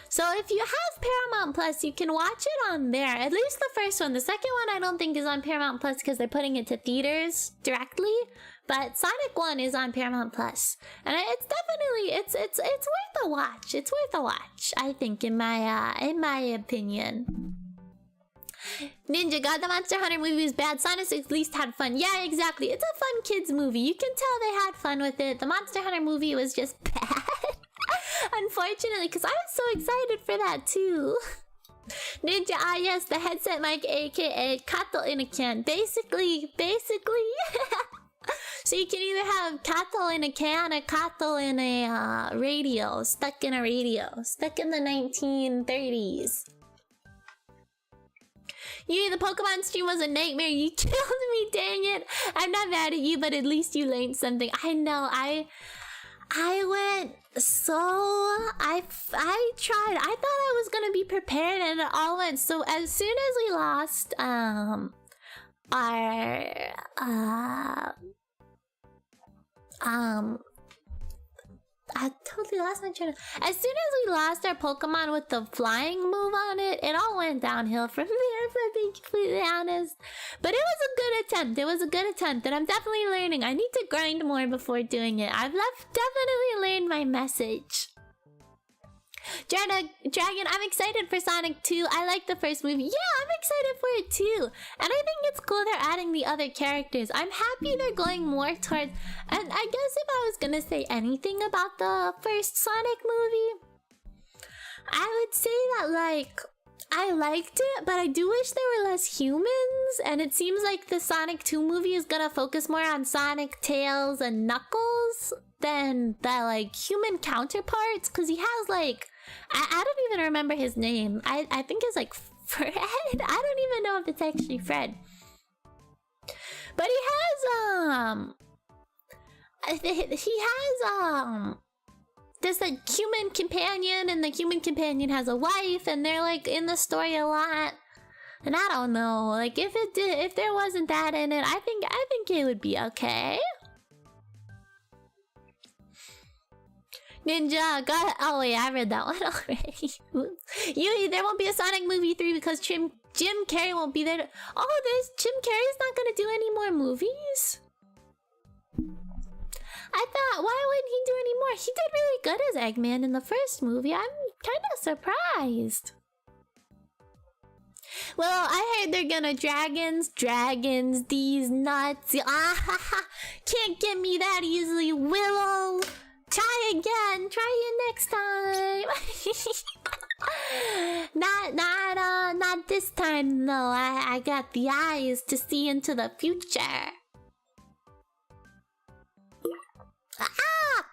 So if you have Paramount Plus, you can watch it on there. At least the first one. The second one I don't think is on Paramount Plus because they're putting it to theaters directly. But Sonic 1 is on Paramount Plus. And it's definitely it's worth a watch. It's worth a watch, I think, in my opinion. Ninja, God, the Monster Hunter movie was bad. Sonic at least had fun. Yeah, exactly. It's a fun kids movie. You can tell they had fun with it. The Monster Hunter movie was just bad. Unfortunately, because I was so excited for that too. Ninja, yes, the headset mic, aka Kato in a can. Basically. So you can either have Kato in a can or Kato in a radio. Stuck in a radio. Stuck in the 1930s. You, the Pokemon stream was a nightmare. You killed me, dang it. I'm not mad at you, but at least you learned something. I know, I went so... I tried. I thought I was gonna be prepared and it all went... So as soon as we lost, our... I totally lost my train of... As soon as we lost our Pokemon with the flying move on it, it all went downhill from there, if I'm being completely honest. But it was a good attempt. It was a good attempt, and I'm definitely learning. I need to grind more before doing it. I've definitely learned my message. Dragon, I'm excited for Sonic 2. I like the first movie. Yeah, I'm excited for it too. And I think it's cool they're adding the other characters. I'm happy they're going more towards... And I guess if I was gonna say anything about the first Sonic movie, I would say that, like, I liked it, but I do wish there were less humans. And it seems like the Sonic 2 movie is gonna focus more on Sonic, Tails, and Knuckles than the, like, human counterparts. Because he has, like... I don't even remember his name. I think it's like Fred. I don't even know if it's actually Fred. But he has this like human companion, and the human companion has a wife, and they're like in the story a lot. And I don't know, like if there wasn't that in it, I think it would be okay. Ninja, got... Oh wait, I read that one already. There won't be a Sonic movie 3 because Jim Carrey won't be there. Oh, Jim Carrey's not gonna do any more movies? I thought, why wouldn't he do any more? He did really good as Eggman in the first movie. I'm kind of surprised. Well, I heard they're gonna dragons, these nuts. Ah ha ha! Can't get me that easily, Willow. Try again. Try it next time. Not this time though. I got the eyes to see into the future. Ah!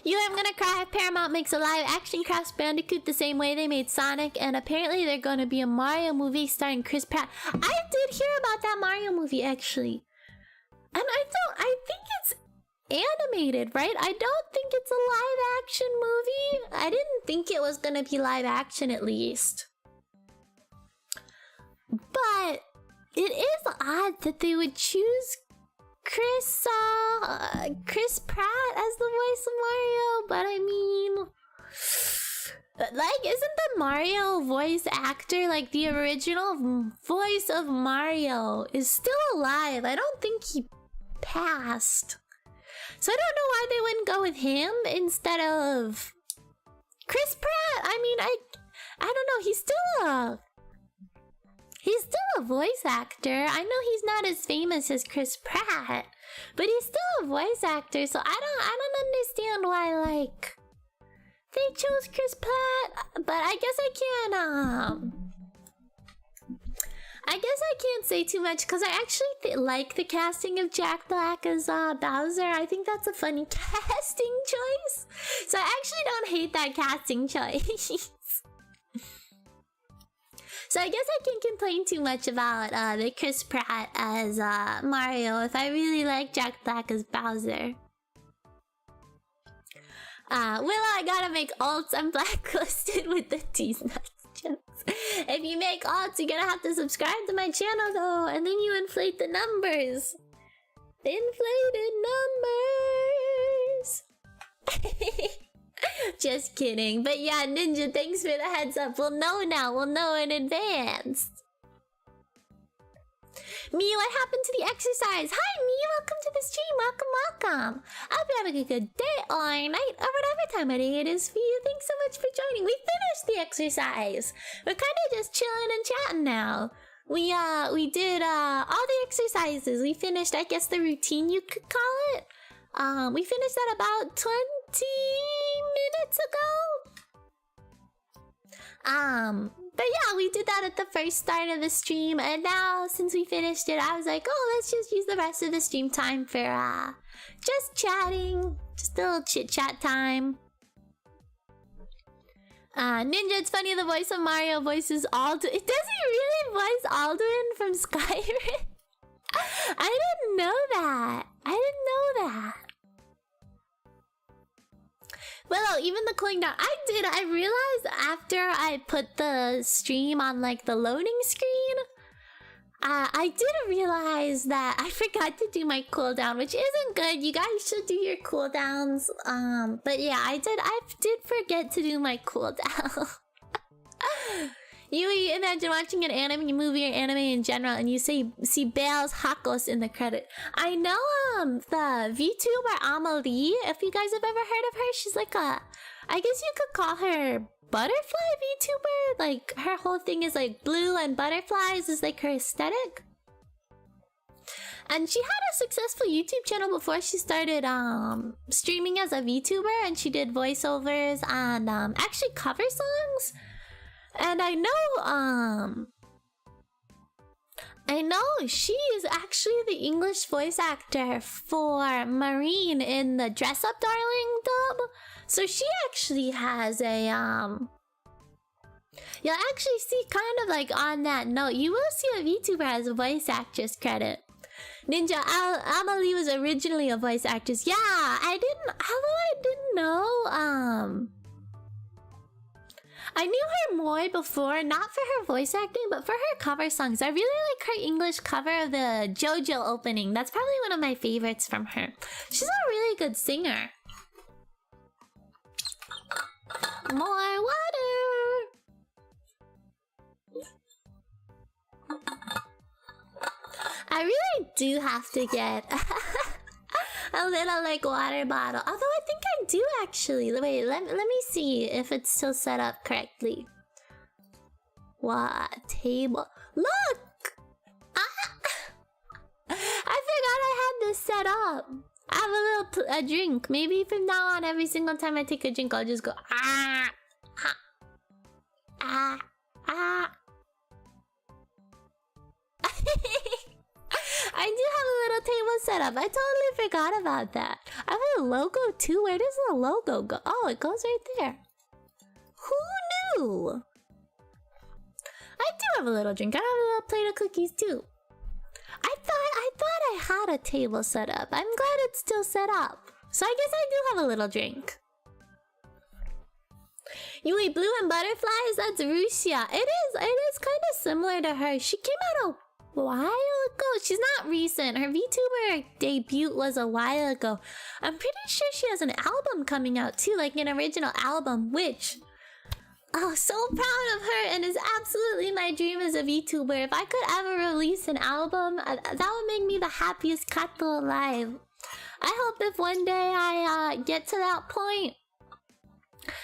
I'm gonna cry if Paramount makes a live-action Crash Bandicoot the same way they made Sonic, and apparently they're gonna be a Mario movie starring Chris Pratt. I did hear about that Mario movie actually, and I think it's animated, right? I don't think it's a live action movie. I didn't think it was gonna be live action, at least. But it is odd that they would choose Chris Pratt as the voice of Mario. But I mean, like, isn't the Mario voice actor, like the original voice of Mario, is still alive? I don't think he passed. So I don't know why they wouldn't go with him instead of Chris Pratt. I mean, I don't know. He's still a voice actor. I know he's not as famous as Chris Pratt, but he's still a voice actor. So I don't understand why, like, they chose Chris Pratt. But I guess I can't say too much because I actually like the casting of Jack Black as Bowser. I think that's a funny casting choice. So I actually don't hate that casting choice. So I guess I can't complain too much about the Chris Pratt as Mario if I really like Jack Black as Bowser. I gotta make alts. I'm blacklisted with the T's nuts jokes. If you make alts, you're gonna have to subscribe to my channel though, and then you inflate the numbers. Inflated numbers. Just kidding. But yeah, Ninja, thanks for the heads up. We'll know now. We'll know in advance. Me, what happened to the exercise? Hi, Me. Welcome to the stream. Welcome. I hope you're having a good day or night or whatever time of day it is for you. Thanks so much for joining. We finished the exercise. We're kind of just chilling and chatting now. We did all the exercises. We finished, I guess, the routine you could call it. We finished that about 20 minutes ago. But yeah, we did that at the first start of the stream, and now since we finished it, I was like, oh, let's just use the rest of the stream time for just chatting, just a little chit chat time. Ninja, it's funny the voice of Mario voices Alduin. Does he really voice Alduin from Skyrim? I didn't know that. Well, even the cooling down, I realized after I put the stream on like the loading screen, I did realize that I forgot to do my cooldown, which isn't good. You guys should do your cooldowns. But yeah, I did forget to do my cooldown. You imagine watching an anime, movie, or anime in general, and you see Bale's Hakos in the credit. I know the VTuber Amelie, if you guys have ever heard of her, she's like a, I guess you could call her butterfly VTuber. Like her whole thing is like blue and butterflies is like her aesthetic. And she had a successful YouTube channel before she started streaming as a VTuber, and she did voiceovers and actually cover songs. And I know she is actually the English voice actor for Marine in the Dress Up Darling dub. So she actually has a you'll actually see, kind of like on that note, you will see a VTuber as a voice actress credit. Ninja Amelie was originally a voice actress. Yeah, I didn't know I knew her more before, not for her voice acting, but for her cover songs. I really like her English cover of the JoJo opening. That's probably one of my favorites from her. She's a really good singer. More water! I really do have to get a little like water bottle. Although I think I do actually. Wait, let me see if it's still set up correctly. What table? Look! I forgot I had this set up. I have a drink. Maybe from now on, every single time I take a drink, I'll just go ah ah ah ah. I do have a little table set up. I totally forgot about that. I have a logo too. Where does the logo go? Oh, it goes right there. Who knew? I do have a little drink. I have a little plate of cookies too. I thought I had a table set up. I'm glad it's still set up. So I guess I do have a little drink. You eat blue and butterflies? That's Rusia. It is kind of similar to her. She came out a while ago. She's not recent. Her VTuber debut was a while ago. I'm pretty sure she has an album coming out too, like an original album, which... Oh, so proud of her, and is absolutely my dream as a VTuber. If I could ever release an album, that would make me the happiest kato alive. I hope if one day I get to that point,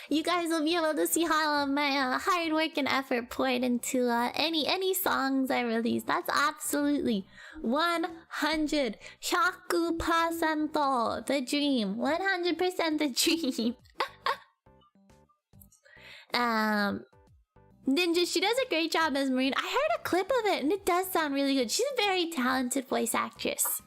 you guys will be able to see how my hard work and effort poured into any songs I release. That's absolutely 100, 100% the dream. 100% the dream. Ninja, she does a great job as Marine. I heard a clip of it and it does sound really good. She's a very talented voice actress.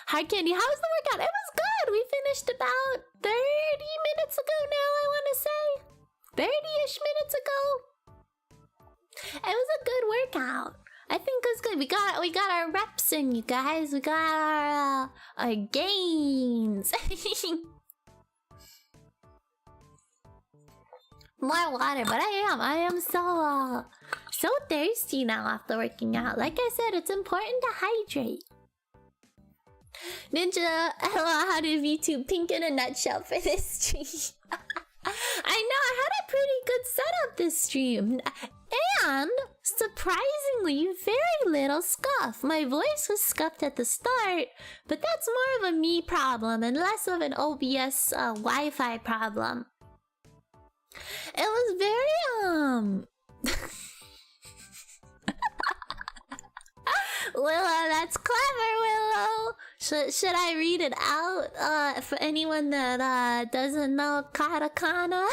Hard Candy, how was the workout? It was good. We finished about 30 minutes ago now, I want to say. 30-ish minutes ago. It was a good workout. I think it was good. We got our reps in, you guys. We got our gains. More water, but I am so thirsty now after working out. Like I said, it's important to hydrate. Ninja, how do VTube pink in a nutshell for this stream? I know, I had a pretty good setup this stream. And, surprisingly, very little scuff. My voice was scuffed at the start, but that's more of a me problem and less of an OBS Wi-Fi problem. It was very, Willow, that's clever, Willow! Should I read it out for anyone that doesn't know katakana?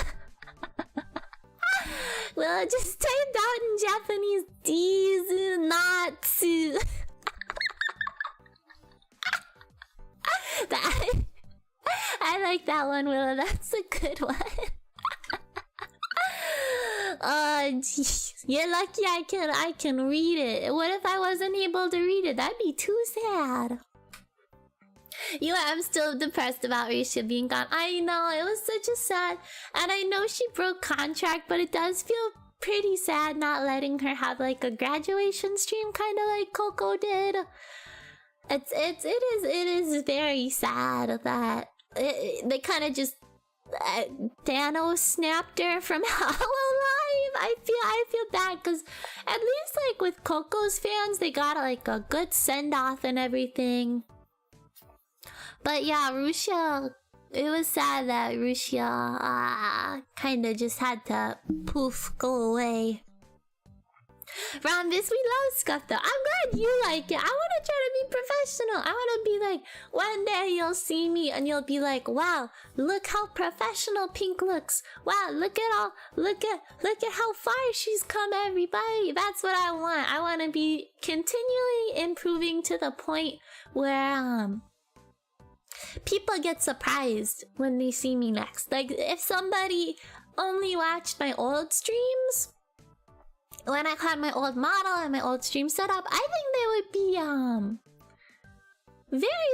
Willow just typed out in Japanese, Dizu natsu. I like that one, Willow. That's a good one. Oh, jeez. You're lucky I can read it. What if I wasn't able to read it? That'd be too sad. I'm still depressed about Risha being gone. I know, it was such a sad... And I know she broke contract, but it does feel pretty sad not letting her have like a graduation stream, kind of like Coco did. It is very sad that they kind of just Thanos snapped her from Hololive. I feel bad because at least like with Coco's fans, they got like a good send off and everything. But yeah, Rusia, it was sad that Rusia kind of just had to poof, go away. Rambis, we love Scuff though. I'm glad you like it. I want to try to be professional. I want to be like, one day you'll see me and you'll be like, wow, look how professional Pink looks. Wow, look at how far she's come, everybody. That's what I want. I want to be continually improving to the point where people get surprised when they see me next. Like if somebody only watched my old streams, when I had my old model and my old stream setup, I think they would be very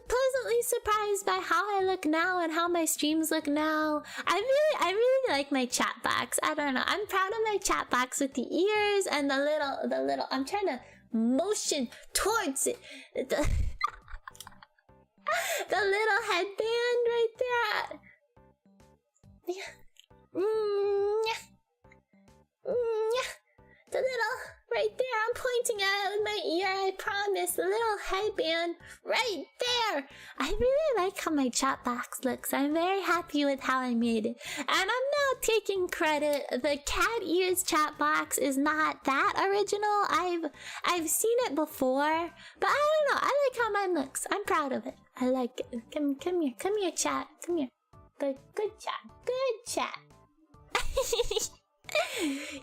pleasantly surprised by how I look now and how my streams look now. I really like my chat box. I don't know. I'm proud of my chat box with the ears and the little. I'm trying to motion towards it. The little headband right there. The little right there, I'm pointing at it with my ear, I promise. The little headband right there. I really like how my chat box looks. I'm very happy with how I made it. And I'm not taking credit. The cat ears chat box is not that original. I've seen it before, but I don't know. I like how mine looks. I'm proud of it. I like it. Come here, chat. Come here. Good chat.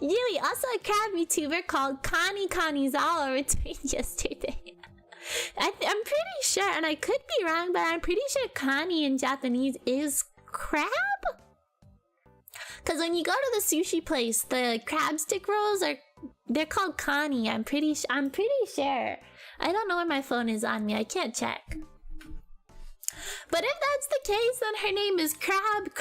Yui, also a crab YouTuber called Connie Zawa retweeted yesterday. I'm pretty sure, and I could be wrong, but I'm pretty sure Connie in Japanese is crab? Because when you go to the sushi place, the crab stick rolls they're called Connie. I'm pretty sure. I don't know where my phone is on me. I can't check. But if that's the case, then her name is Crab,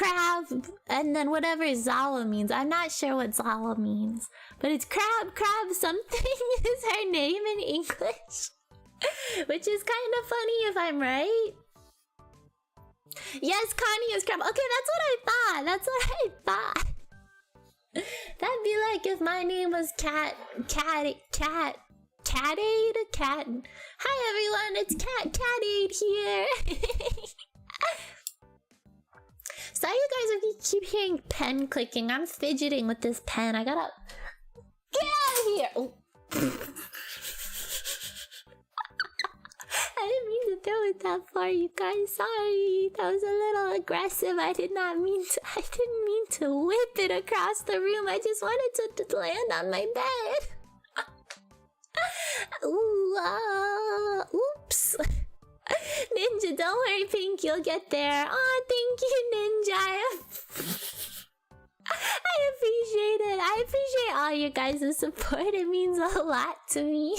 and then whatever Zawa means. I'm not sure what Zawa means. But it's Crab something is her name in English. Which is kind of funny if I'm right. Yes, Connie is Crab. Okay, that's what I thought. That'd be like if my name was Catade. Hi everyone, it's Catade here. Sorry you guys if you keep hearing pen clicking. I'm fidgeting with this pen. I gotta get out of here. Oh. I didn't mean to throw it that far, you guys. Sorry, that was a little aggressive. I didn't mean to whip it across the room. I just wanted to land on my bed. Ooh, oops. Ninja, don't worry, Pink, you'll get there. Oh, thank you, Ninja. I appreciate it. I appreciate all you guys' support. It means a lot to me.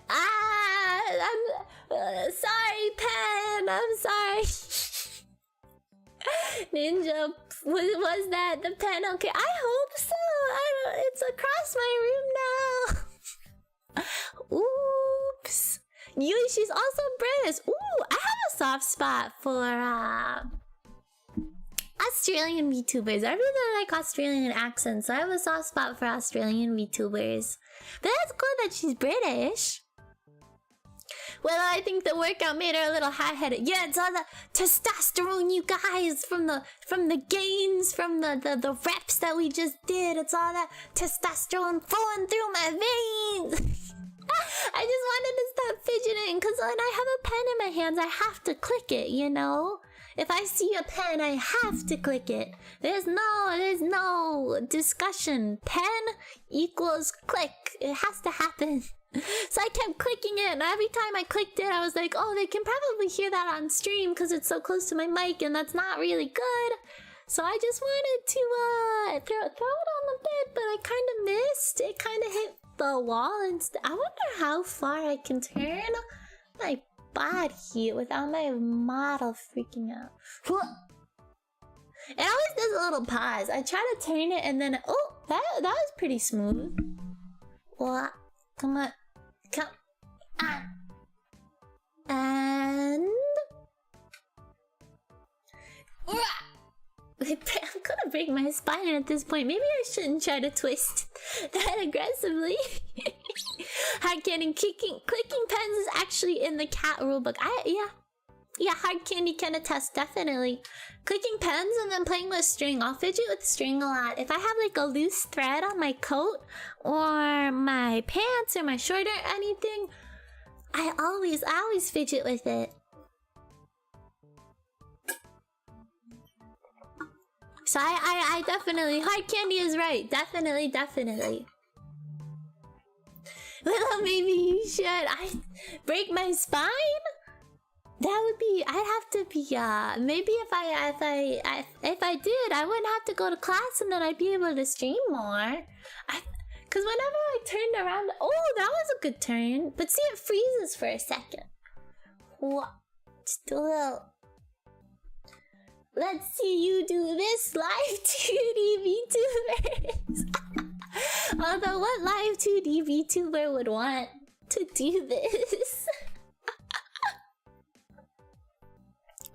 I'm sorry, Pen. I'm sorry. Ninja, was that the pen? Okay, I hope so. It's across my room now. Oops. Yui, she's also British. Ooh, I have a soft spot for Australian VTubers. I really like Australian accents, so I have a soft spot for Australian VTubers. But that's good that she's British. Well, I think the workout made her a little hot-headed. Yeah, it's all the testosterone, you guys, from the gains, from the reps that we just did. It's all that testosterone flowing through my veins. I just wanted to stop fidgeting, because when I have a pen in my hands, I have to click it, you know? If I see a pen, I have to click it. There's no discussion. Pen equals click. It has to happen. So I kept clicking it, and every time I clicked it, I was like, oh, they can probably hear that on stream because it's so close to my mic, and that's not really good. So I just wanted to throw it on the bed, but I kind of missed. It kind of hit the wall, and I wonder how far I can turn my body without my model freaking out. It always does a little pause. I try to turn it and then oh, that was pretty smooth. What? Come on. Come on. And I'm gonna break my spine at this point. Maybe I shouldn't try to twist that aggressively. Hard candy clicking pens is actually in the cat rulebook. Yeah, hard candy can attest, definitely. Clicking pens and then playing with string. I'll fidget with string a lot. If I have like a loose thread on my coat or my pants or my shirt or anything, I always fidget with it. So I definitely, hard candy is right. Definitely. Well, maybe you should. I break my spine? That would be, I'd have to be, maybe if I did, I wouldn't have to go to class and then I'd be able to stream more. Cause whenever I turned around, oh, that was a good turn. But see, it freezes for a second. What? Just a little. Let's see you do this live 2D VTubers. Although, what live 2D VTuber would want to do this?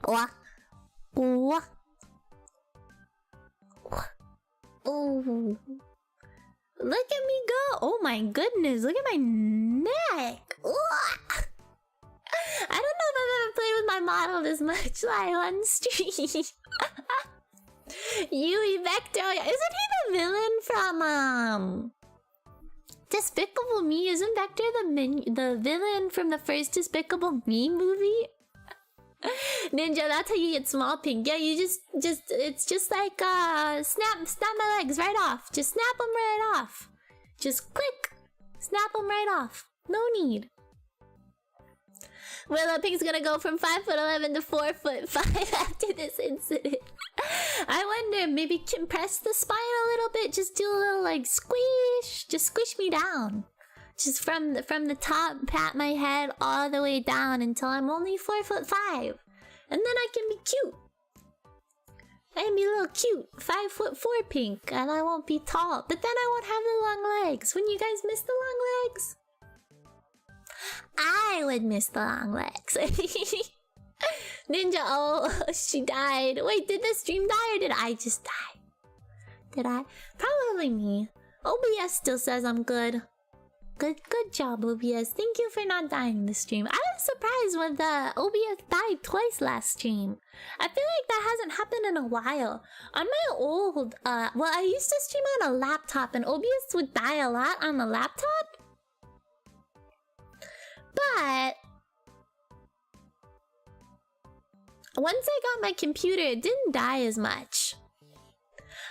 Wah. Wah. Oh. Look at me go. Oh my goodness, look at my neck. I don't know if I've ever played with my model this much live on stream. Yui Vector, isn't he the villain from Despicable Me? Isn't Vector the villain from the first Despicable Me movie? Ninja, that's how you get small pink. Yeah, you just it's just like snap my legs right off. Just snap them right off. Just click, snap them right off. No need. Willow Pink's gonna go from 5'11" to 4'5" after this incident. I wonder, maybe compress the spine a little bit. Just do a little like squish. Just squish me down. Just from the top, pat my head all the way down until I'm only 4'5", and then I can be cute. I can be a little cute, 5'4" pink, and I won't be tall. But then I won't have the long legs. Wouldn't you guys miss the long legs? I would miss the long legs. Ninja, oh, she died. Wait, did the stream die or did I just die? Did I? Probably me. OBS still says I'm good. Good job, OBS. Thank you for not dying this stream. I was surprised when the OBS died twice last stream. I feel like that hasn't happened in a while. On my old, well, I used to stream on a laptop and OBS would die a lot on the laptop. But once I got my computer, it didn't die as much.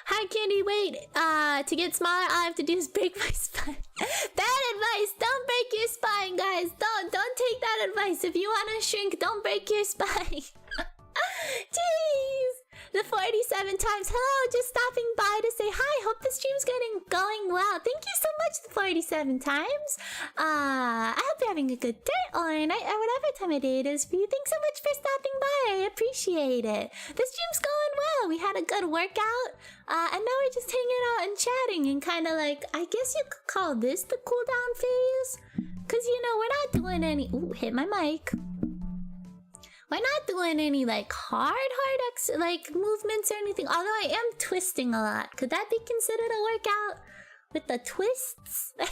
Hi, Candy, wait. To get smaller, all I have to do is break my spine. Bad advice. Don't break your spine, guys. Don't take that advice. If you want to shrink, don't break your spine. Jeez. The 47 times. Hello, just stopping by to say hi. Hope the stream's going well. Thank you so much, the 47 times. I hope you're having a good day or night or whatever time of day it is for you. Thanks so much for stopping by. I appreciate it. The stream's going well. We had a good workout. And now we're just hanging out and chatting and kind of like, I guess you could call this the cool down phase. Because, you know, we're not doing any... Ooh, hit my mic. We're not doing any like hard like movements or anything. Although I am twisting a lot. Could that be considered a workout with the twists? But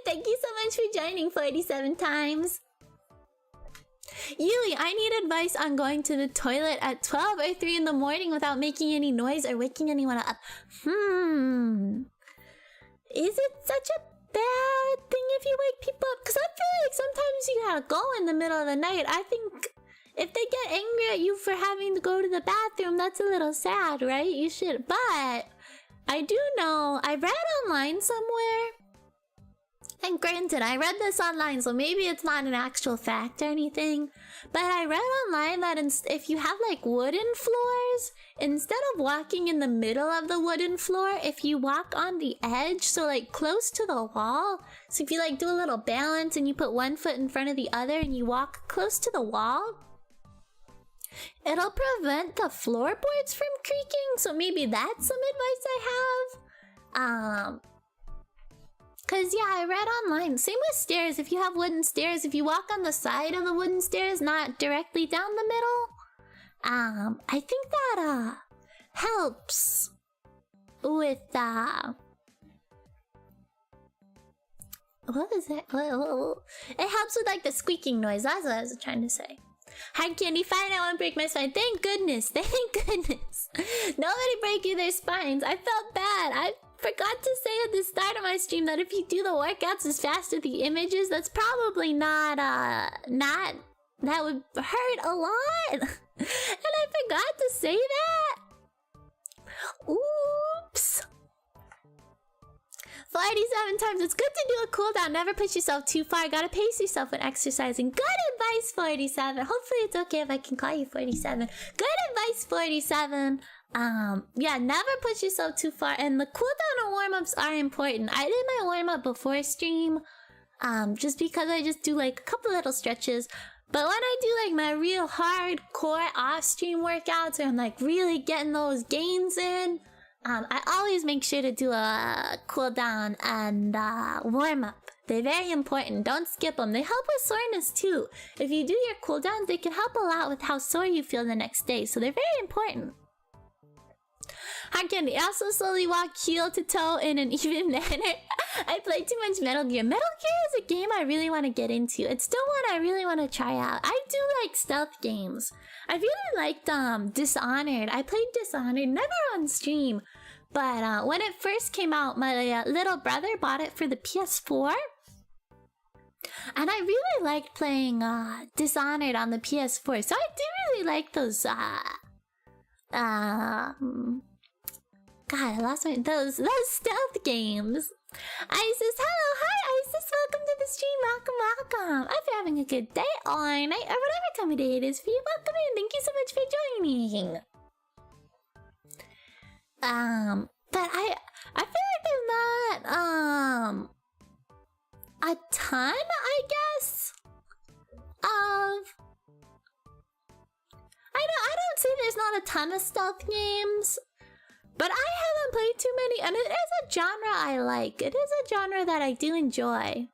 thank you so much for joining 47 times. Yui, I need advice on going to the toilet at 12 or 3 in the morning without making any noise or waking anyone up. Is it such a bad thing if you wake people up? Because I feel like sometimes you gotta go in the middle of the night. I think if they get angry at you for having to go to the bathroom, that's a little sad, right? You should. But I do know, I read online somewhere, and granted, I read this online, so maybe it's not an actual fact or anything, but I read online that if you have like wooden floors, instead of walking in the middle of the wooden floor, if you walk on the edge, so like close to the wall, so if you like do a little balance and you put one foot in front of the other and you walk close to the wall, It'll prevent the floorboards from creaking, so maybe that's some advice I have. Cause yeah, I read online. Same with stairs. If you have wooden stairs, if you walk on the side of the wooden stairs, not directly down the middle, I think that helps with what is it? It helps with like the squeaking noise. That's what I was trying to say. Hard candy, fine, I won't break my spine. Thank goodness, thank goodness. Nobody breaking their spines. I felt bad. I forgot to say at the start of my stream that if you do the workouts as fast as the images, that's probably not, that would hurt a lot. And I forgot to say that. Oops. 47 times. It's good to do a cooldown. Never push yourself too far. Gotta pace yourself when exercising. Good advice, 47. Hopefully it's okay if I can call you 47. Good advice, 47. Yeah, never push yourself too far. And the cooldown and warm-ups are important. I did my warm-up before stream. Just because I just do like a couple little stretches. But when I do like my real hardcore off-stream workouts, where I'm like really getting those gains in, I always make sure to do a cooldown and warm-up. They're very important. Don't skip them. They help with soreness too. If you do your cooldowns, they can help a lot with how sore you feel the next day. So they're very important. Hard candy. Also slowly walk heel to toe in an even manner. I played too much Metal Gear. Metal Gear is a game I really want to get into. It's still one I really want to try out. I do like stealth games. I really liked Dishonored. I played Dishonored, never on stream. But when it first came out, my little brother bought it for the PS4. And I really liked playing Dishonored on the PS4. So I do really like those God, I lost my those stealth games. Isis, hello, hi Isis, welcome to the stream, welcome. I hope you're having a good day or night or whatever time of day it is for you. Welcome in, thank you so much for joining. But I feel like there's not a ton, I guess, of I don't say there's not a ton of stealth games. But I haven't played too many, and it is a genre I like. It is a genre that I do enjoy.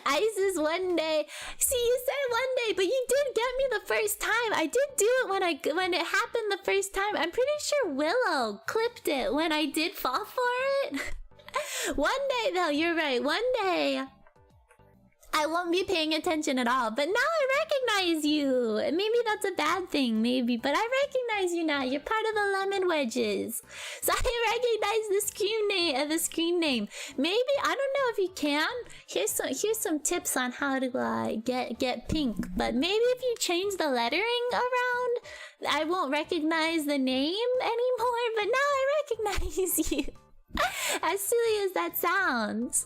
Isis, one day. See, you said one day, but you did get me the first time. I did do it when it happened the first time. I'm pretty sure Willow clipped it when I did fall for it. One day, though, you're right. One day, I won't be paying attention at all. But now I recognize you. Maybe that's a bad thing, maybe. But I recognize you now. You're part of the lemon wedges. So I recognize the screen name. Maybe, I don't know if you can. Here's some tips on how to get pink. But maybe if you change the lettering around, I won't recognize the name anymore. But now I recognize you. As silly as that sounds.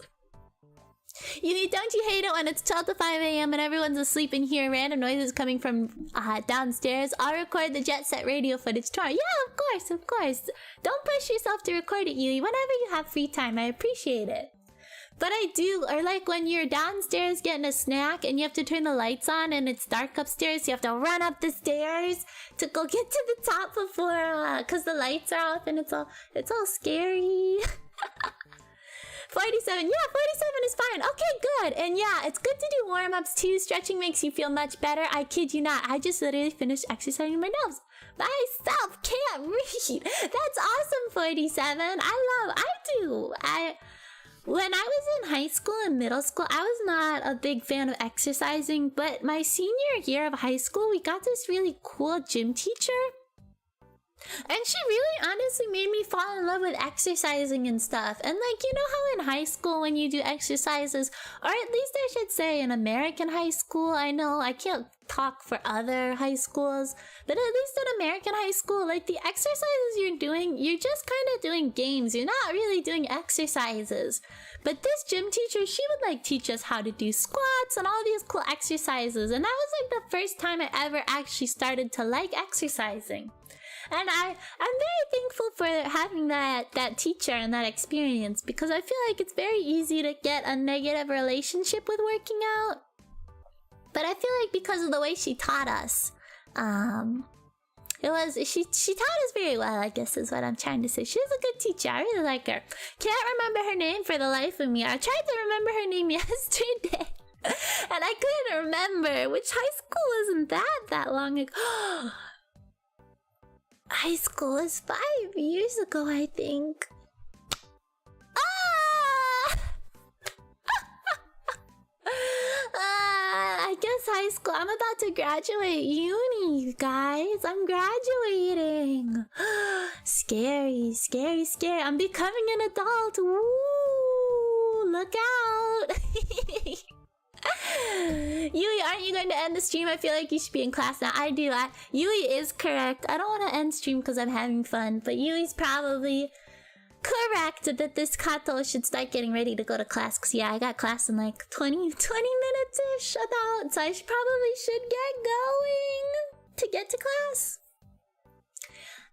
Don't you hate it when it's 12 to 5 a.m. and everyone's asleep and hear random noises coming from downstairs? I'll record the Jet Set radio footage tomorrow. Yeah, of course. Don't push yourself to record it, Yui. Whenever you have free time, I appreciate it. But I do, or like when you're downstairs getting a snack and you have to turn the lights on and it's dark upstairs, you have to run up the stairs to go get to the top before, cause the lights are off and it's all scary. 47, yeah, 47 is fine. Okay, good. And yeah, it's good to do warm-ups too. Stretching makes you feel much better. I kid you not. I just literally finished exercising my nose myself. Can't read. That's awesome, 47. I do. When I was in high school and middle school, I was not a big fan of exercising, but my senior year of high school, we got this really cool gym teacher. And she really honestly made me fall in love with exercising and stuff. And like, you know how in high school when you do exercises, or at least I should say in American high school, I know I can't talk for other high schools, but at least in American high school, like the exercises you're doing, you're just kind of doing games. You're not really doing exercises. But this gym teacher, she would like teach us how to do squats and all these cool exercises. And that was like the first time I ever actually started to like exercising. And I'm very thankful for having that teacher and that experience, because I feel like it's very easy to get a negative relationship with working out. But I feel like because of the way she taught us, She taught us very well, I guess is what I'm trying to say. She was a good teacher. I really like her. Can't remember her name for the life of me. I tried to remember her name yesterday. And I couldn't remember, which high school isn't that long ago. High school was 5 years ago, I think. I guess high school. I'm about to graduate uni, you guys. I'm graduating. Scary, scary, scary. I'm becoming an adult. Woo! Look out. Yui, aren't you going to end the stream? I feel like you should be in class now. I do. Yui is correct. I don't want to end stream because I'm having fun, but Yui's probably correct that this Kato should start getting ready to go to class. Because yeah, I got class in like 20 minutes-ish about, so I probably should get going to get to class.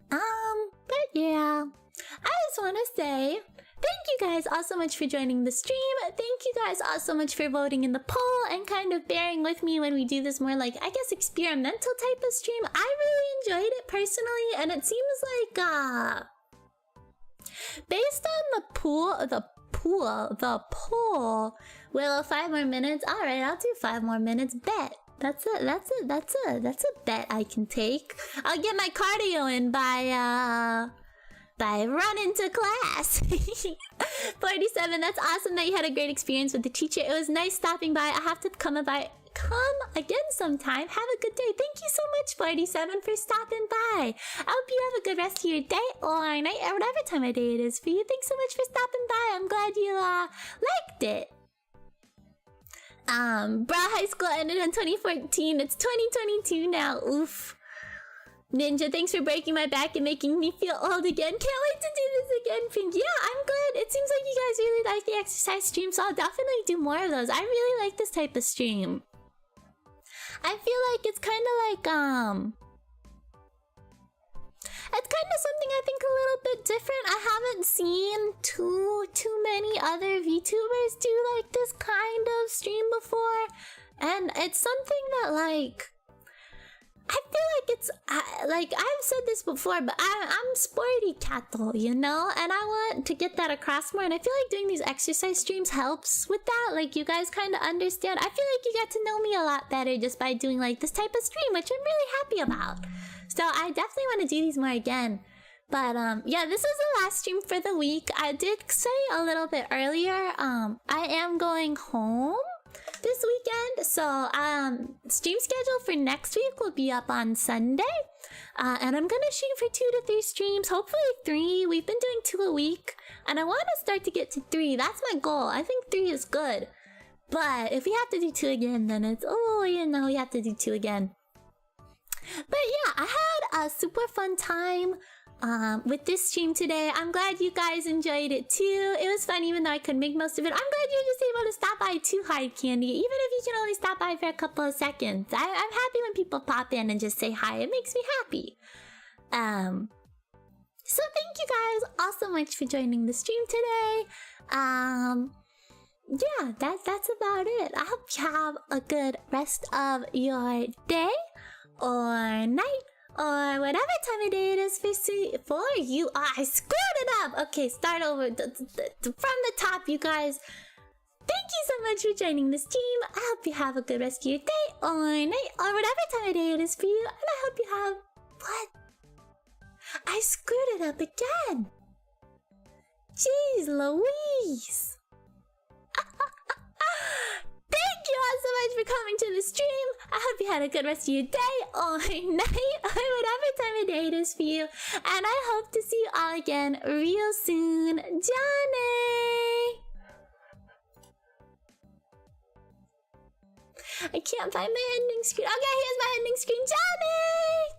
But yeah, I just want to say thank you guys all so much for joining the stream. Thank you guys all so much for voting in the poll and kind of bearing with me when we do this more like, I guess, experimental type of stream. I really enjoyed it personally, and it seems like based on the poll, will 5 more minutes? All right, I'll do 5 more minutes. Bet. That's a bet I can take. I'll get my cardio in by running to class. 47, that's awesome that you had a great experience with the teacher. It was nice stopping by. I have to come again sometime. Have a good day. Thank you so much, 47, for stopping by. I hope you have a good rest of your day or night or whatever time of day it is for you. Thanks so much for stopping by. I'm glad you liked it. Bra High School ended in 2014. It's 2022 now. Oof. Ninja, thanks for breaking my back and making me feel old again. Can't wait to do this again, Pink. Yeah, I'm glad. It seems like you guys really like the exercise stream, so I'll definitely do more of those. I really like this type of stream. I feel like it's kind of like, it's kind of something I think a little bit different. I haven't seen too many other VTubers do like this kind of stream before. And it's something that like, I feel like it's, like, I've said this before, but I'm sporty cattle, you know? And I want to get that across more. And I feel like doing these exercise streams helps with that. Like, you guys kind of understand. I feel like you get to know me a lot better just by doing, like, this type of stream, which I'm really happy about. So I definitely want to do these more again. But, yeah, this is the last stream for the week. I did say a little bit earlier, I am going home this weekend, so stream schedule for next week will be up on Sunday, and I'm gonna shoot for 2 to 3 streams, hopefully 3. We've been doing 2 a week, and I want to start to get to 3. That's my goal. I think 3 is good, but if we have to do 2 again, then it's, oh, you know, we have to do 2 again. But yeah, I had a super fun time with this stream today. I'm glad you guys enjoyed it too. It was fun even though I couldn't make most of it. I'm glad you're just able to stop by too, Hard Candy, even if you can only stop by for a couple of seconds. I'm happy when people pop in and just say hi. It makes me happy. So thank you guys all so much for joining the stream today. Yeah, that's about it. I hope you have a good rest of your day or night, or whatever time of day it is for you. I screwed it up. Okay, start over from the top, you guys. Thank you so much for joining this stream. I hope you have a good rest of your day or night, or whatever time of day it is for you. And I hope you have... What? I screwed it up again. Jeez Louise. Thank you all so much for coming to the stream. I hope you had a good rest of your day or night or whatever time of day it is for you. And I hope to see you all again real soon. Johnny! I can't find my ending screen. Okay, here's my ending screen. Johnny!